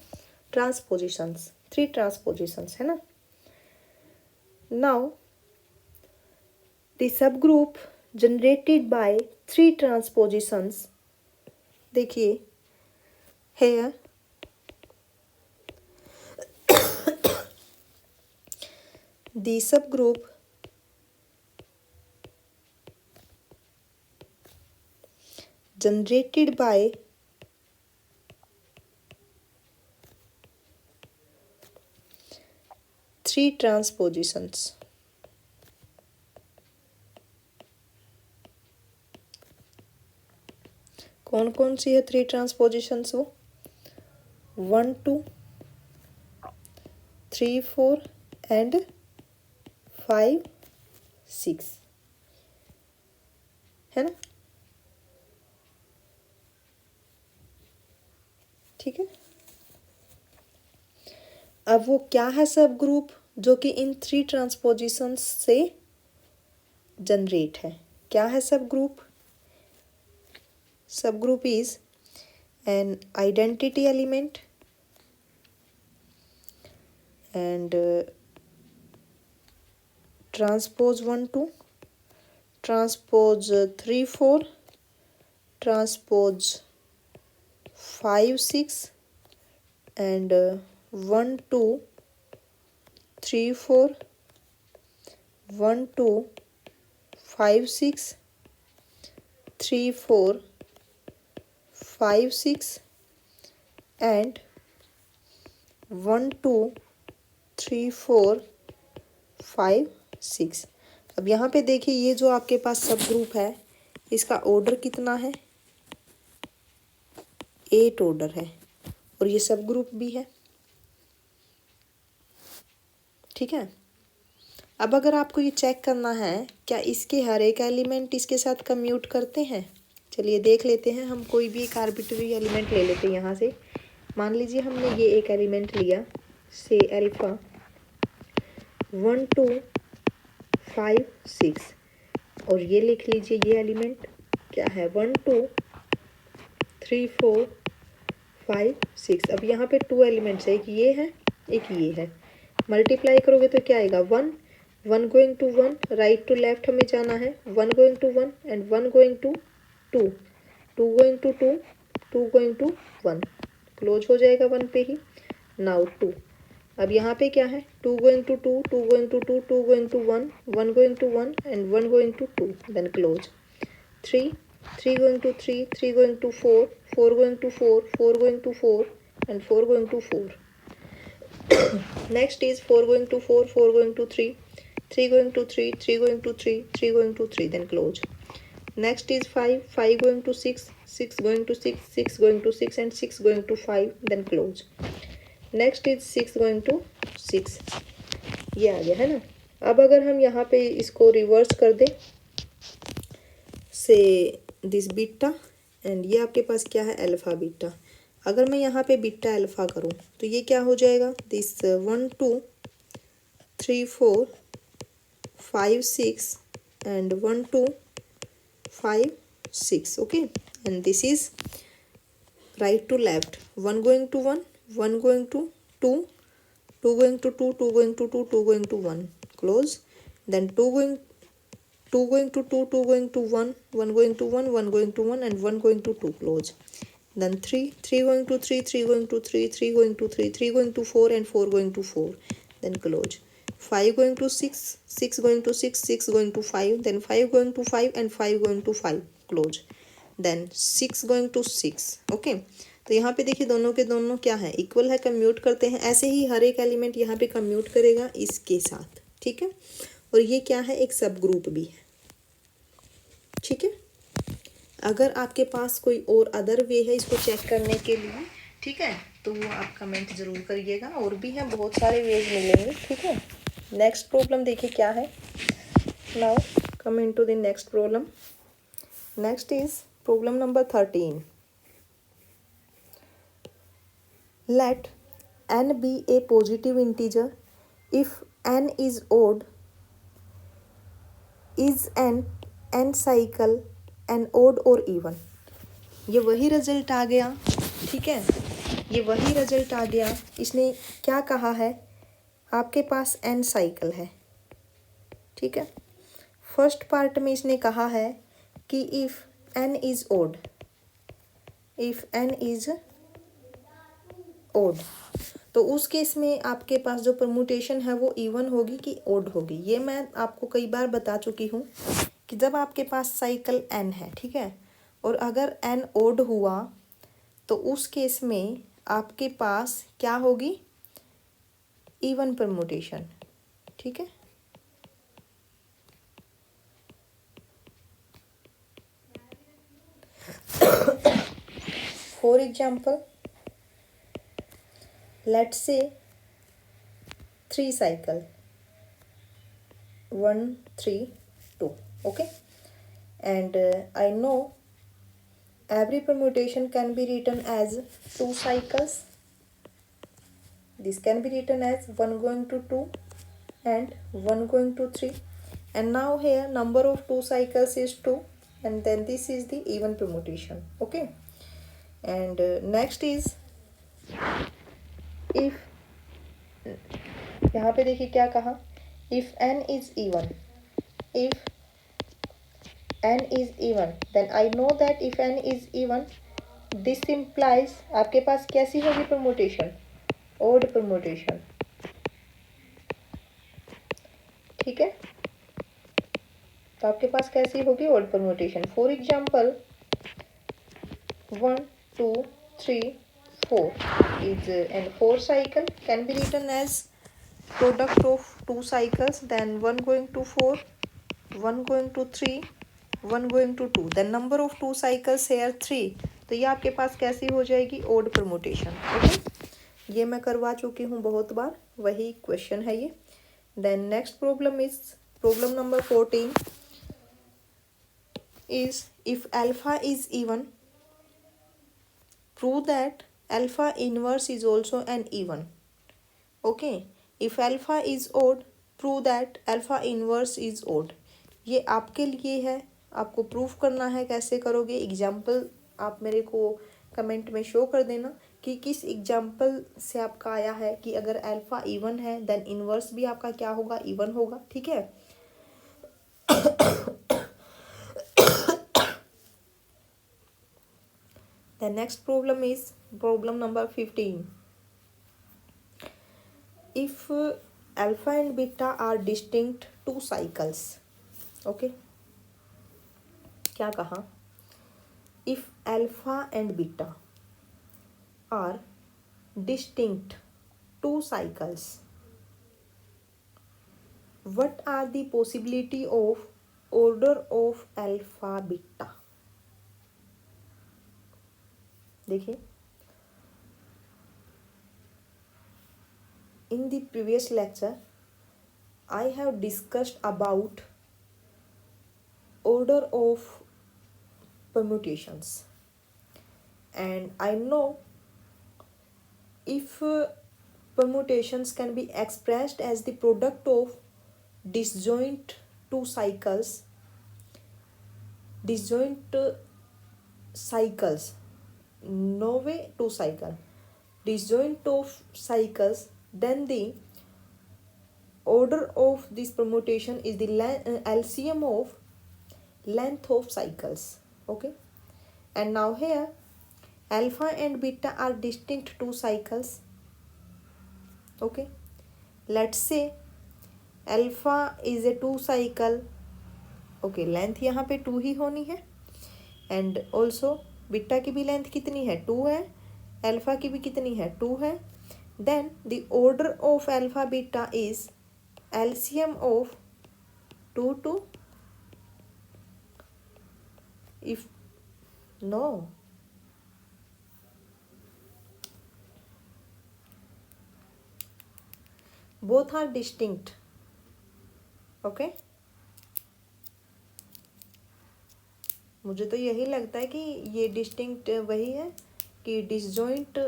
ट्रांसपोजिशंस, 3 ट्रांसपोजिशंस, है ना। Now the sub group generated by 3 ट्रांसपोजिशंस, देखिए है the subgroup generated by 3 transpositions. कौन कौन सी है 3 ट्रांसपोजिशंस? वो 1 2 3 4 एंड 5 6, है ना, ठीक है। अब वो क्या है सब ग्रुप जो कि इन 3 ट्रांसपोजिशंस से जनरेट है? क्या है सब ग्रुप? सब group is an identity element and transpose 1 2, transpose 3 4, transpose 5 6 and 1 2 3 4 1 2 5 6 3 4 5 6 and 1 2 3 4 5 6। अब यहाँ पे देखिए ये जो आपके पास सब ग्रुप है इसका ऑर्डर कितना है? 8 ऑर्डर है, और ये सब ग्रुप भी है, ठीक है। अब अगर आपको ये चेक करना है क्या इसके हर एक एलिमेंट इसके साथ कम्यूट करते हैं, चलिए देख लेते हैं। हम कोई भी एक आर्बिट्ररी एलिमेंट ले लेते हैं यहाँ से। मान लीजिए हमने ये एक एलिमेंट लिया, से अल्फा 1 2 5 6, और ये लिख लीजिए ये एलिमेंट क्या है, 1 2 3 4 5 6। अब यहाँ पे 2 एलिमेंट्स है, एक ये है एक ये है। मल्टीप्लाई करोगे तो क्या आएगा, 1 1 going to 1, right to left हमें जाना है, 1 going to 1 and 1 going to 2, 2 going to 2, 2 going to 1, close हो जाएगा 1 पे ही। नाउ 2, अब यहाँ पे क्या है, 2 going to 2, 2 going to 2, 2 going to 1, 1 going to 1 and 1 going to 2, then close. 3 3 going to 3, 3 going to 4, 4 going to 4, 4 going to 4 and 4 going to 4. Next is 4 going to 4, 4 going to 3, 3 going to 3, 3 going to 3, 3 going to 3, then close. Next is 5, 5 going to 6, 6 going to 6, 6 going to 6 and 6 going to 5, then close. Next is 6 going to 6, ये आ गया है ना। अब अगर हम यहाँ पे इसको रिवर्स कर दें, से दिस बीटा एंड ये आपके पास क्या है, अल्फा बीटा। अगर मैं यहाँ पे बीटा अल्फा करूँ तो ये क्या हो जाएगा, this 1 2 3 4 5 6 and 1 2 5 6, okay. And this is right to left, 1 going to 1, 1 going to 2, 2 going to 2, 2 going to 2, 2 going to 1, close. Then 2 going to 2, 2 going to 1, 1 going to 1, 1 going to 1 and 1 going to 2, close. Then 3 3 going to 3, 3 going to 3, 3 going to 3, 3 going to 4 and 4 going to 4, then close. 5 going to 6, 6 going to 6, 6 going to 5, then 5 going to 5 and 5 going to 5, close. Then 6 going to 6, okay। तो यहाँ पे देखिए दोनों के दोनों क्या है, equal है, कम्यूट करते हैं। ऐसे ही हर एक एलिमेंट यहाँ पे कम्यूट करेगा इसके साथ, ठीक है। और ये क्या है, एक सब ग्रुप भी है, ठीक है। अगर आपके पास कोई और अदर वे है इसको चेक करने के लिए, ठीक है, तो आप कमेंट ज़रूर करिएगा। और भी हैं, बहुत सारे वेज मिलेंगे, ठीक है। नेक्स्ट प्रॉब्लम देखिए क्या है। Now coming to the next problem. Next is problem number 13। Let n be a positive integer if n is odd. Is n cycle n odd or even? ये वही रिजल्ट आ गया, ठीक है, ये वही रिजल्ट आ गया। इसने क्या कहा है, आपके पास n साइकिल है, ठीक है। फर्स्ट पार्ट में इसने कहा है कि if n is odd, if n is odd, तो उस केस में आपके पास जो परमुटेशन है वो इवन होगी कि ओड होगी। ये मैं आपको कई बार बता चुकी हूँ कि जब आपके पास साइकिल n है, ठीक है, और अगर n ओड हुआ तो उस केस में आपके पास क्या होगी, इवन परमुटेशन, ठीक है। For example let's say 3 cycle 1 3 2, okay, and I know every permutation can be written as 2 cycles. This can be written as 1 going to 2 and 1 going to 3, and now here number of 2 cycles is 2, and then this is the even permutation, okay. And next is if, यहाँ पे देखिए क्या कहा, if n is even, if n is even, then I know that if n is even, this implies आपके पास कैसी होगी permutation, odd permutation, ठीक है। तो आपके पास कैसी होगी, odd permutation. For example 1 2 3 4 is and 4 cycle can be written as product of 2 cycles, then 1 going to 4, 1 going to 3, 1 going to 2, then number of 2 cycles here 3, तो ये आपके पास कैसी हो जाएगी, ओड परमुटेशन, ओके। ये मैं करवा चुकी हूँ बहुत बार, वही क्वेश्चन है ये। Then next problem is problem number 14 is if alpha is even prove that alpha inverse is also an even, okay. if alpha is odd prove that alpha inverse is odd। ये आपके लिए है, आपको proof करना है। कैसे करोगे, example आप मेरे को कमेंट में शो कर देना कि किस एग्जाम्पल से आपका आया है कि अगर अल्फा इवन है देन इनवर्स भी आपका क्या होगा, इवन होगा, ठीक है। The next problem is problem number 15. If alpha and beta are distinct two cycles, okay, क्या कहा, if alpha and beta are distinct two cycles, what are the possibility of order of alpha beta? देखिए, in the previous lecture I have discussed about order of permutations, and I know if permutations can be expressed as the product of disjoint two cycles, disjoint cycles, no way two cycle, disjoint of cycles, then the order of this permutation is the LCM of length of cycles, okay. And now here alpha and beta are distinct two cycles, okay. Let's say alpha is a 2 cycle, okay, length यहाँ पे 2 ही होनी है, and also beta की भी length कितनी है, 2 है, alpha की भी कितनी है, 2 है। Then the order of alpha beta is LCM of 2 2, if no both are distinct. Okay, मुझे तो यही लगता है कि ये डिस्टिंक्ट वही है कि डिसजॉइंट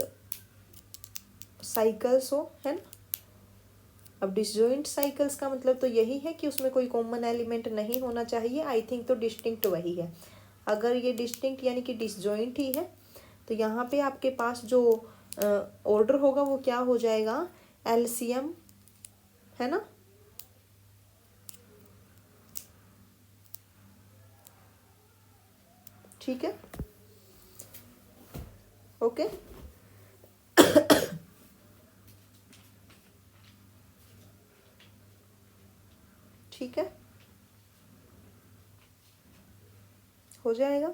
साइकिल्स हो, है ना। अब डिसजॉइंट साइकिल्स का मतलब तो यही है कि उसमें कोई कॉमन एलिमेंट नहीं होना चाहिए। आई थिंक तो डिस्टिंक्ट वही है। अगर ये डिस्टिंक्ट यानी कि डिसजॉइंट ही है तो यहाँ पे आपके पास जो ऑर्डर होगा वो क्या हो जाएगा, एलसीएम, है ना। ठीक है, ओके। ठीक है, हो जाएगा।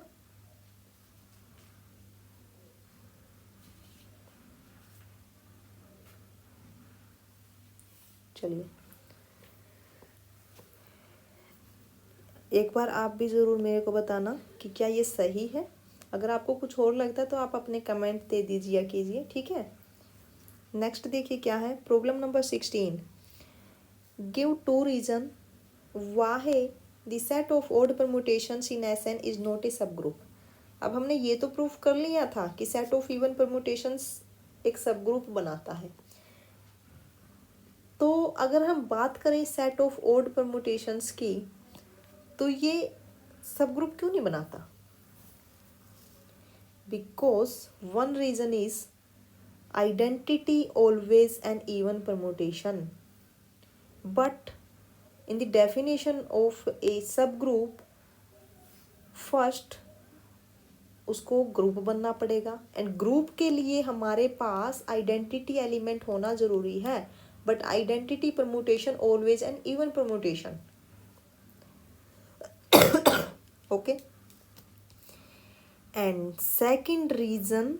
चलिए, एक बार आप भी ज़रूर मेरे को बताना कि क्या ये सही है। अगर आपको कुछ और लगता है तो आप अपने कमेंट दे दीजिए कीजिए, ठीक है। नेक्स्ट देखिए क्या है, problem number 16। Give 2 reason why the set of odd permutations in S N is not a subgroup. अब हमने ये तो प्रूफ कर लिया था कि सेट ऑफ इवन परमुटेशंस एक सब ग्रुप बनाता है। तो अगर हम बात करें सेट ऑफ ओड परमुटेशंस की तो ये सब ग्रुप क्यों नहीं बनाता? Because one reason is identity always an even permutation, but in the definition of a subgroup first उसको ग्रुप बनना पड़ेगा एंड ग्रुप के लिए हमारे पास आइडेंटिटी एलिमेंट होना जरूरी है, but identity permutation always an even permutation. Okay, and second reason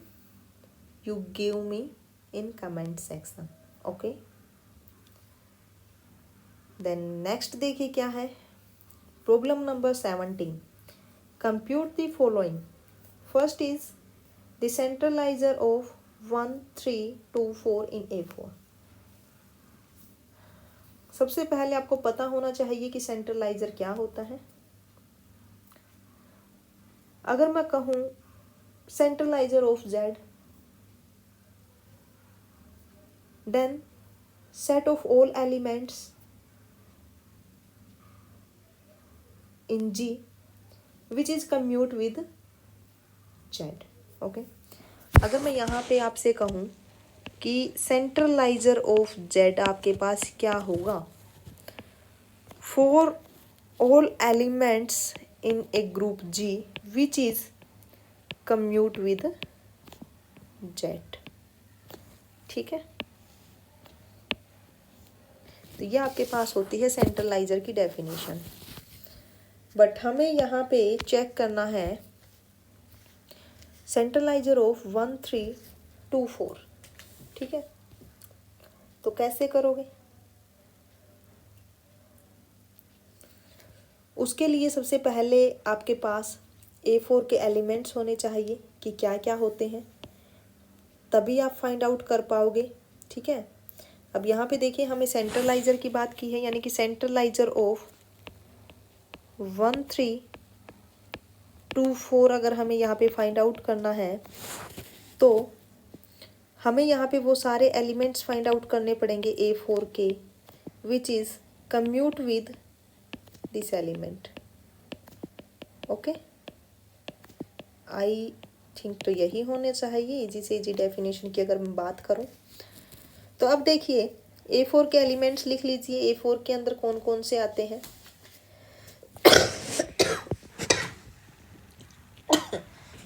you give me in comment section, okay। then next देखिए क्या है, problem number 17। compute the following। first is the centralizer of 1 3 2 4 in A4। सबसे पहले आपको पता होना चाहिए कि सेंट्रलाइजर क्या होता है। अगर मैं कहूँ सेंट्रलाइजर of Z, then set of all elements in G which is commute with Z, okay। अगर मैं यहाँ पे आपसे कहूँ कि सेंट्रलाइजर ऑफ Z आपके पास क्या होगा, for all elements in A group G which is commute with Z, ठीक है। तो ये आपके पास होती है सेंट्रलाइजर की डेफिनेशन, बट हमें यहाँ पे चेक करना है सेंट्रलाइजर ऑफ 1 3 2 4, ठीक है। तो कैसे करोगे? उसके लिए सबसे पहले आपके पास A4 के एलिमेंट्स होने चाहिए कि क्या क्या होते हैं, तभी आप फाइंड आउट कर पाओगे, ठीक है। अब यहाँ पे देखिए हमें सेंट्रलाइजर की बात की है, यानी कि सेंट्रलाइजर ऑफ 1 3 2 4 अगर हमें यहाँ पे फाइंड आउट करना है तो हमें यहाँ पे वो सारे एलिमेंट्स फाइंड आउट करने पड़ेंगे A4 के, which is commute with this element, okay. I think तो यही होने चाहिए इजी से इजी डेफिनेशन की अगर मैं बात करूँ तो। अब देखिए A4 के एलिमेंट्स लिख लीजिए, A4 के अंदर कौन कौन से आते हैं।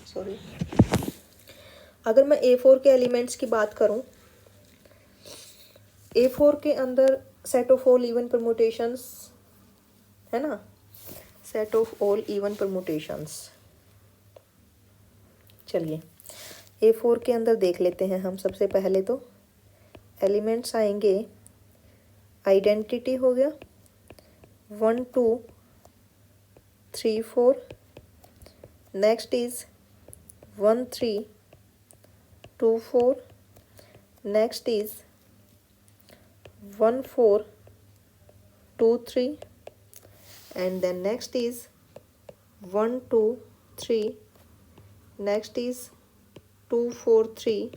सॉरी, अगर मैं A4 के एलिमेंट्स की बात करूं, A4 के अंदर set of all even permutations है ना, set of all even permutations. चलिए A4 के अंदर देख लेते हैं हम। सबसे पहले तो एलिमेंट्स आएंगे, आइडेंटिटी हो गया 1 2 3 4, next is 1 3 2 4, next is 1 4 2 3, and then next is 1 2 3, next is 2 4 3,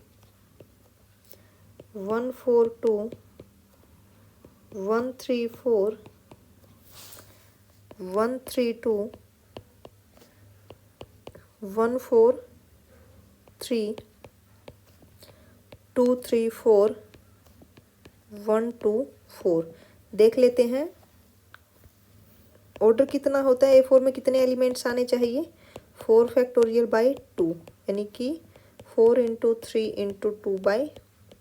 1 4 2, 1 3 4, 1 3 2, 1 4 3, 2 3 4, 1 2 4। देख लेते हैं ऑर्डर कितना होता है। A4 में कितने एलिमेंट्स आने चाहिए, 4 फैक्टोरियल बाई 2, यानी कि 4 इंटू 3 इंटू 2 बाई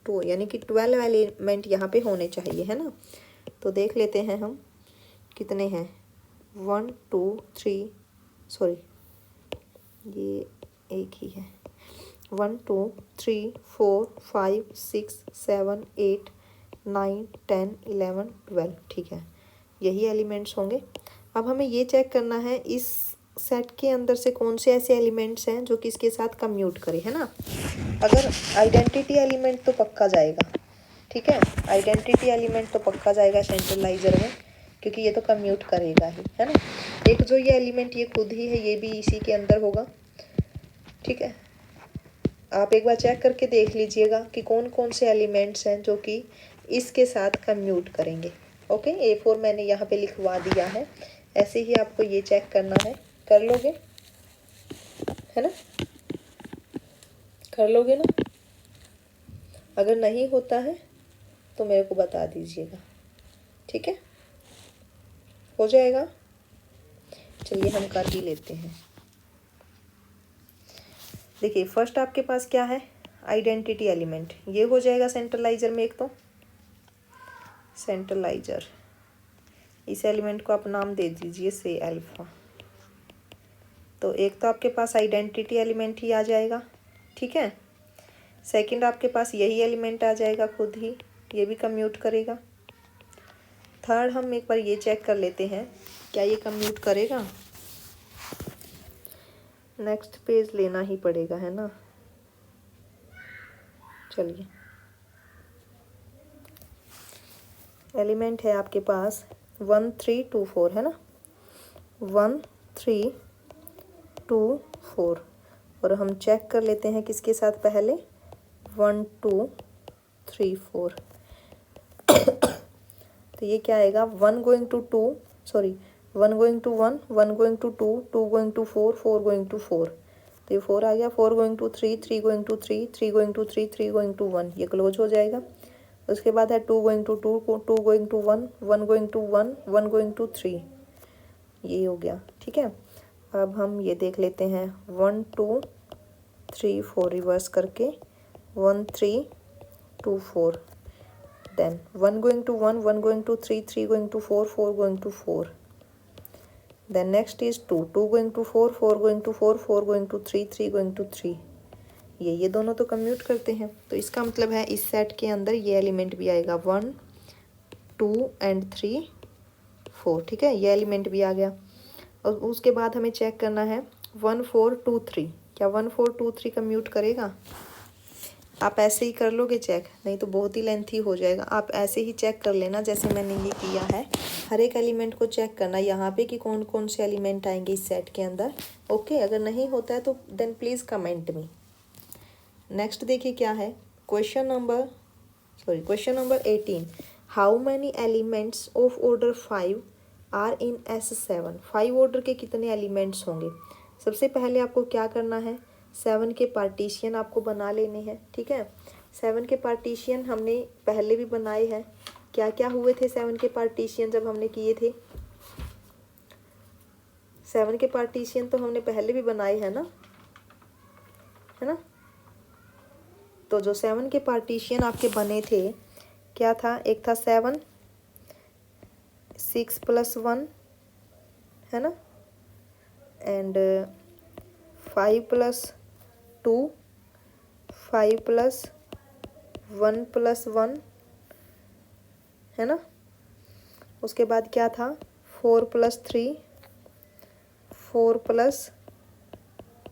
2, यानी कि 12 एलिमेंट यहाँ पे होने चाहिए, है ना। तो देख लेते हैं हम कितने हैं, 1 2 3, सॉरी ये एक ही है, 1 2 3 4 5 6 7 8 9 10 11 12, ठीक है, यही एलिमेंट्स होंगे। अब हमें ये चेक करना है इस सेट के अंदर से कौन से ऐसे एलिमेंट्स हैं जो कि इसके साथ कम्यूट करें, है ना। अगर आइडेंटिटी एलिमेंट तो पक्का जाएगा, ठीक है, आइडेंटिटी एलिमेंट तो पक्का जाएगा सेंट्रलाइजर में, क्योंकि ये तो कम्यूट करेगा ही, है ना। एक जो ये एलिमेंट ये खुद ही है, ये भी इसी के अंदर होगा, ठीक है। आप एक बार चेक करके देख लीजिएगा कि कौन कौन से एलिमेंट्स हैं जो कि इसके साथ कम्यूट करेंगे। ओके, A4 मैंने यहाँ पे लिखवा दिया है, ऐसे ही आपको ये चेक करना है। कर लोगे, है ना, कर लोगे ना। अगर नहीं होता है तो मेरे को बता दीजिएगा, ठीक है, हो जाएगा। चलिए हम कर ही लेते हैं। देखिए फर्स्ट आपके पास क्या है, आइडेंटिटी एलिमेंट, ये हो जाएगा सेंट्रलाइजर में। एक तो सेंट्रलाइजर, इस एलिमेंट को आप नाम दे दीजिए से अल्फा। तो एक तो आपके पास आइडेंटिटी एलिमेंट ही आ जाएगा, ठीक है। सेकंड आपके पास यही एलिमेंट आ जाएगा खुद ही, ये भी कम्यूट करेगा। थर्ड हम एक बार ये चेक कर लेते हैं क्या ये कम्यूट करेगा। नेक्स्ट पेज लेना ही पड़ेगा, है ना। चलिए, एलिमेंट है आपके पास 1 3 2 4, है ना, 1 3 2 4। और हम चेक कर लेते हैं किसके साथ, पहले 1 2 3 4। तो ये क्या आएगा, 1 going to 2, sorry 1 going to 1, 1 going to 2, 2 going to 4, 4 going to 4। तो ये 4 आ गया, 4 going to 3, 3 going to 3, 3 going to 3, 3 going to 1, ये क्लोज हो जाएगा। उसके बाद है 2 going to 2, 2 going to 1, 1 going to 1, 1 going to 3, ये हो गया, ठीक है। अब हम ये देख लेते हैं 1 2 3 4 रिवर्स करके 1 3 2 4, then 1 going to 1, 1 going to 3, 3 going to 4, 4 going to 4, then next is 2 2 going to 4, 4 going to 4, 4 going to 3, 3 going to 3। ये दोनों तो कम्यूट करते हैं, तो इसका मतलब है इस सेट के अंदर ये एलिमेंट भी आएगा 1 2 एंड 3 4, ठीक है, ये एलिमेंट भी आ गया। और उसके बाद हमें चेक करना है 1 4 2 3, क्या 1 4 2 3 कम्यूट करेगा। आप ऐसे ही कर लोगे चेक, नहीं तो बहुत ही लेंथी हो जाएगा। आप ऐसे ही चेक कर लेना जैसे मैंने ये किया है, हर एक एलिमेंट को चेक करना यहाँ पे कि कौन कौन से एलिमेंट आएंगे इस सेट के अंदर। ओके, अगर नहीं होता है तो then please comment me. Next देखिए क्या है, question number 18, how many elements of order 5 are in S7। 5 order के कितने एलिमेंट्स होंगे। सबसे पहले आपको क्या करना है, 7 के पार्टीशियन आपको बना लेने हैं, ठीक है। 7 के पार्टीशियन हमने पहले भी बनाए हैं। क्या क्या हुए थे 7 के पार्टीशियन जब हमने किए थे, 7 के पार्टीशियन तो हमने पहले भी बनाए हैं ना, है ना। तो जो 7 के पार्टीशियन आपके बने थे क्या था, एक था 7 6 + 1, है ना, एंड 5 + 2, 5 + 1 + 1, है ना। उसके बाद क्या था 4 + 3, 4 +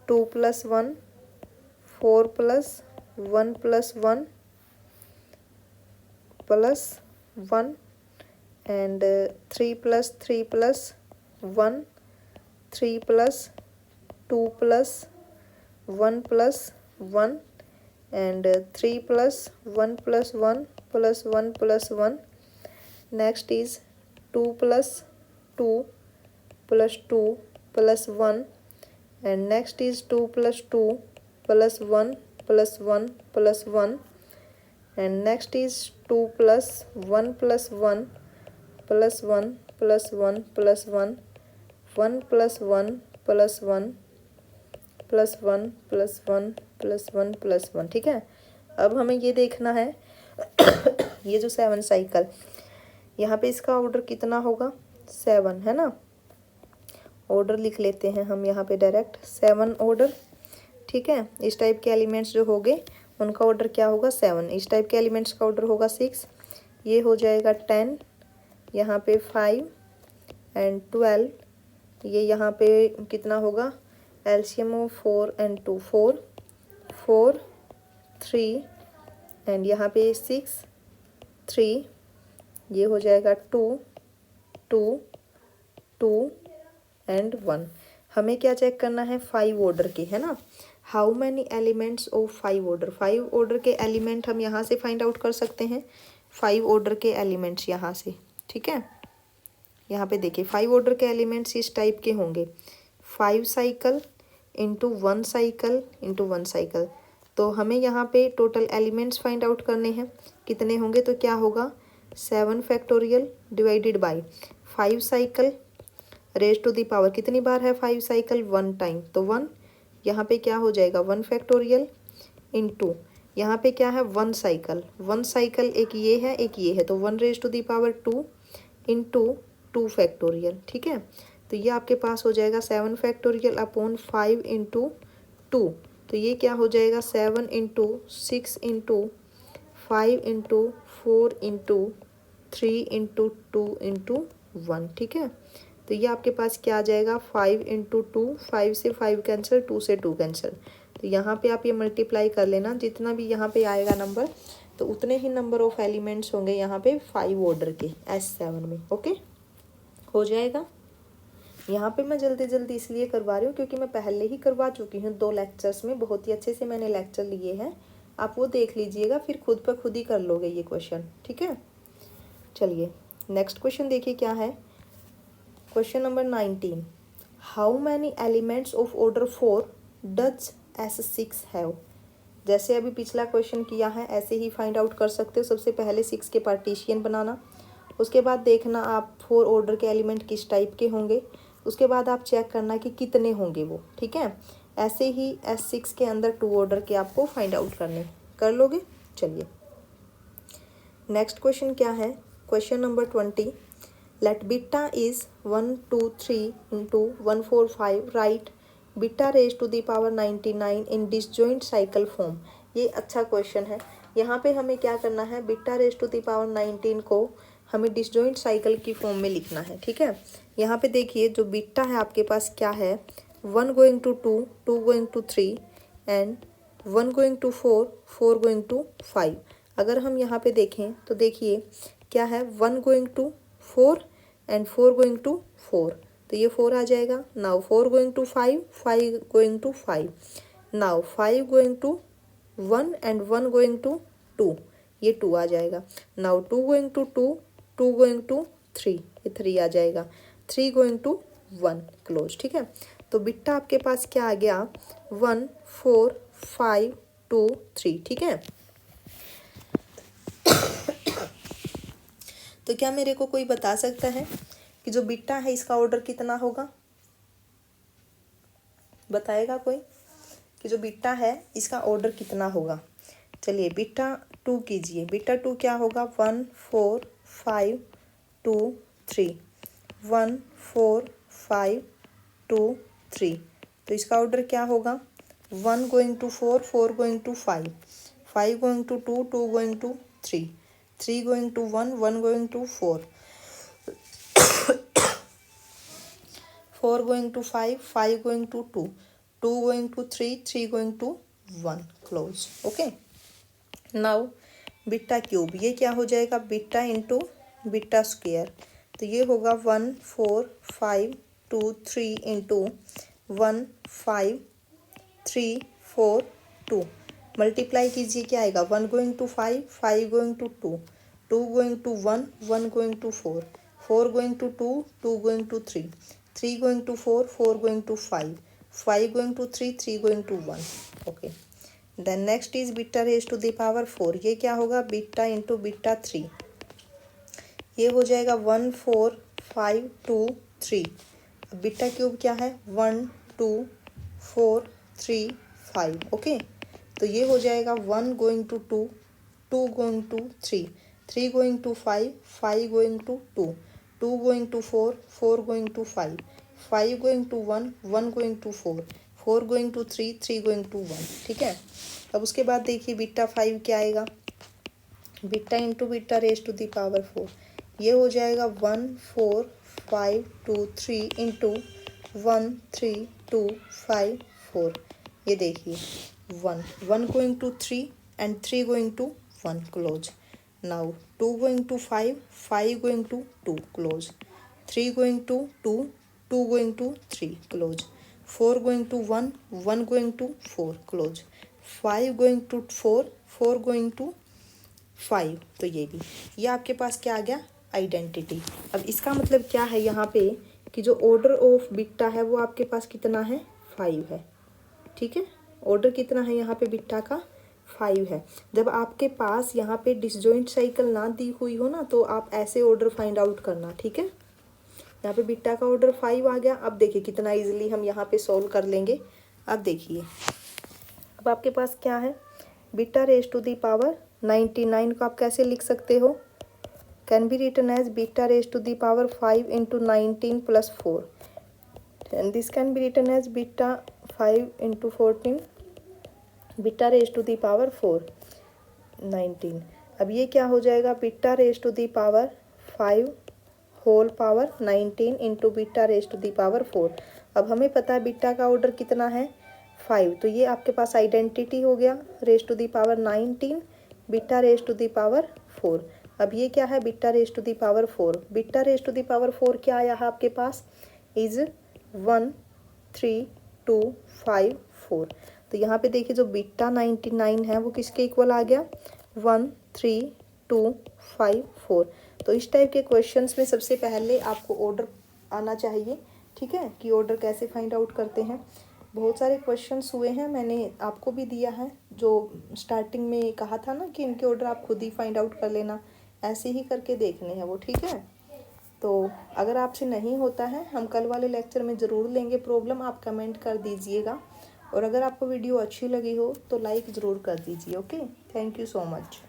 2 + 1, 4 + 1 + 1 + 1 and 3 plus 3 plus 1, 3 plus 2 plus 1 plus 1 and 3 plus 1 plus 1 plus 1 plus 1. Next is 2 plus 2 plus 2 plus 1 and next is 2 plus 2 plus 1 plus 1 plus 1 and next is 2 plus 1 plus 1 plus 1 plus 1 plus 1, 1 plus 1 plus 1 plus 1 plus 1 plus 1 plus 1। ठीक है, अब हमें ये देखना है ये जो 7 cycle, यहाँ पे इसका ऑर्डर कितना होगा, 7 है ना। ऑर्डर लिख लेते हैं हम यहाँ पे डायरेक्ट 7 ऑर्डर। ठीक है, इस टाइप के एलिमेंट्स जो होंगे उनका ऑर्डर क्या होगा, 7। इस टाइप के एलिमेंट्स का ऑर्डर होगा 6, ये हो जाएगा 10, यहाँ पे 5 एंड 12, ये यहाँ पे कितना होगा, एलसीएम ऑफ 4 एंड 2 4, 4 3 एंड यहाँ पे 6 3, ये हो जाएगा 2 2 2 एंड 1। हमें क्या चेक करना है, 5 ऑर्डर के, है ना। How many elements of 5 order, 5 order के एलिमेंट हम यहाँ से फाइंड आउट कर सकते हैं, 5 ऑर्डर के एलिमेंट्स यहाँ से। ठीक है, यहाँ पे देखिए 5 ऑर्डर के एलिमेंट्स इस टाइप के होंगे, 5 cycle into 1 cycle into 1 cycle. तो हमें यहाँ पे टोटल एलिमेंट्स फाइंड आउट करने हैं, कितने होंगे, तो क्या होगा, 7 factorial divided by 5 cycle raise to the power, कितनी बार है 5 साइकिल, 1 टाइम, तो 1, यहाँ पे क्या हो जाएगा 1 फैक्टोरियल इंटू यहाँ पे क्या है 1 साइकिल, 1 साइकिल एक ये है एक ये है, तो 1 raise to the power 2 into 2 factorial. ठीक है, तो ये आपके पास हो जाएगा 7 फैक्टोरियल अपॉन 5 इंटू 2, तो ये क्या हो जाएगा 7 into 6 into 5 into 4 into 3 into 2 into 1। ठीक है, तो ये आपके पास क्या आ जाएगा 5 इंटू 2, 5 से 5 कैंसिल, 2 से 2 कैंसिल, तो यहाँ पे आप ये मल्टीप्लाई कर लेना, जितना भी यहाँ पे आएगा नंबर तो उतने ही नंबर ऑफ एलिमेंट्स होंगे यहाँ पे 5 ऑर्डर के S7 में। ओके, हो जाएगा। यहाँ पे मैं जल्दी जल्दी इसलिए करवा रही हूँ क्योंकि मैं पहले ही करवा चुकी हूँ 2 लेक्चर्स में, बहुत ही अच्छे से मैंने लेक्चर लिए हैं, आप वो देख लीजिएगा, फिर खुद पर खुद ही कर लोगे ये क्वेश्चन। ठीक है, चलिए नेक्स्ट क्वेश्चन देखिए क्या है। Question number 19, how many elements of order 4 does S6 have. जैसे अभी पिछला क्वेश्चन किया है ऐसे ही फाइंड आउट कर सकते हो। सबसे पहले 6 के पार्टीशियन बनाना, उसके बाद देखना आप 4 ऑर्डर के एलिमेंट किस टाइप के होंगे, उसके बाद आप चेक करना कि कितने होंगे वो। ठीक है, ऐसे ही S6 के अंदर 2 ऑर्डर के आपको फाइंड आउट करने, कर लोगे। चलिए नेक्स्ट क्वेश्चन क्या है, question number 20, let beta is 1 2 3 into 1 4 5, write beta raise to the power 99 in disjoint cycle form. ये अच्छा क्वेश्चन है। यहाँ पे हमें क्या करना है, beta raise to the power 19 को हमें डिसजॉइंट साइकिल की फॉर्म में लिखना है। ठीक है, यहाँ पे देखिए जो बीटा है आपके पास क्या है, 1 going to 2, 2 going to 3 and 1 going to 4, 4 going to 5। अगर हम यहाँ पे देखें तो देखिए क्या है, 1 going to 4 and 4 going to 4, तो ये 4 आ जाएगा। Now 4 going to 5, 5 going to 5, now 5 going to 1 and 1 going to 2, ये 2 आ जाएगा। Now 2 going to 2, 2 going to 3, ये 3 आ जाएगा। 3 गोइंग टू 1 क्लोज। ठीक है, तो बिट्टा आपके पास क्या आ गया, 1 4 5 2 3। ठीक है, तो क्या मेरे को कोई बता सकता है कि जो बिट्टा है इसका ऑर्डर कितना होगा, बताएगा कोई कि जो बिट्टा है इसका ऑर्डर कितना होगा। चलिए बिट्टा 2 कीजिए, बिट्टा 2 क्या होगा, 1 4 5 2 3, 1 4 5 2 3, तो इसका ऑर्डर क्या होगा, 1 going to 4, 4 going to 5, 5 going to 2, 2 going to 3, 3 going to 1, 1 going to 4, 4 going to 5, 5 going to 2, 2 going to 3, 3 going to 1 close. Okay, now beta cube, ये क्या हो जाएगा बीटा इंटू बीटा स्क्वेयर, तो ये होगा 1 4 5 2 3 इंटू 1 5 3 4 2। मल्टीप्लाई कीजिए क्या आएगा 1 going to 5 5 going to 2 2 going to 1 1 going to 4 4 going to 2 2 going to 3 3 going to 4 4 going to 5 5 going to 3 3 going to 1। Okay, then next is beta raise to the power 4, ये क्या होगा beta into beta 3, ये हो जाएगा 1 4 5 2 3। अब beta cube क्या है 1 2 4 3 5। Okay, तो ये हो जाएगा 1 going to 2 2 going to 3 3 going to 5 5 going to 2 2 going to 4 4 going to 5 5 going to 1 1 going to 4 4 going to 3 3 going to 1। ठीक है, अब उसके बाद देखिए बीटा 5 क्या आएगा beta into beta raise to the power 4, ये हो जाएगा 1 4 5 2 3 इंटू 1 3 2 5 4। ये देखिए 1 1 going to 3 and 3 going to 1 close. Now 2 going to 5 5 going to 2 close, 3 going to 2 2 going to 3 close, 4 going to 1 1 going to 4 close, 5 going to 4 4 going to 5। तो ये आपके पास क्या आ गया आइडेंटिटी। अब इसका मतलब क्या है यहाँ पे कि जो ऑर्डर ऑफ बीटा है वो आपके पास कितना है 5 है। ठीक है, ऑर्डर कितना है यहाँ पे बीटा का 5 है। जब आपके पास यहाँ पे डिसजॉइंट साइकिल ना दी हुई हो ना तो आप ऐसे ऑर्डर फाइंड आउट करना। ठीक है, यहाँ पे बीटा का ऑर्डर 5 आ गया। अब देखिए कितना इजीली हम यहाँ पे सॉल्व कर लेंगे। अब देखिए अब आपके पास क्या है beta raise to the power 99 को आप कैसे लिख सकते हो, can be written as beta raise to the power 5 into 19 plus 4 and this can be written as beta 5 into 14 beta raise to the power 4 19। अब ये क्या हो जाएगा beta raise to the power 5 whole power 19 into beta raise to the power 4। अब हमें पता है beta का ऑर्डर कितना है 5, तो ये आपके पास आइडेंटिटी हो गया raise to the power 19 beta raise to the power 4। अब ये क्या है beta raise to the power 4, beta raise to the power 4 क्या आया है आपके पास इज 1 3 2 5 4। तो यहाँ पे देखिए जो बीटा 99 है वो किसके इक्वल आ गया 1 3 2 5 4। तो इस टाइप के क्वेश्चंस में सबसे पहले आपको ऑर्डर आना चाहिए। ठीक है, कि ऑर्डर कैसे फाइंड आउट करते हैं। बहुत सारे क्वेश्चंस हुए हैं, मैंने आपको भी दिया है जो स्टार्टिंग में कहा था ना कि इनके ऑर्डर आप खुद ही फाइंड आउट कर लेना, ऐसे ही करके देखने हैं वो। ठीक है, तो अगर आपसे नहीं होता है हम कल वाले लेक्चर में ज़रूर लेंगे प्रॉब्लम, आप कमेंट कर दीजिएगा। और अगर आपको वीडियो अच्छी लगी हो तो लाइक ज़रूर कर दीजिए। Okay, thank you so much.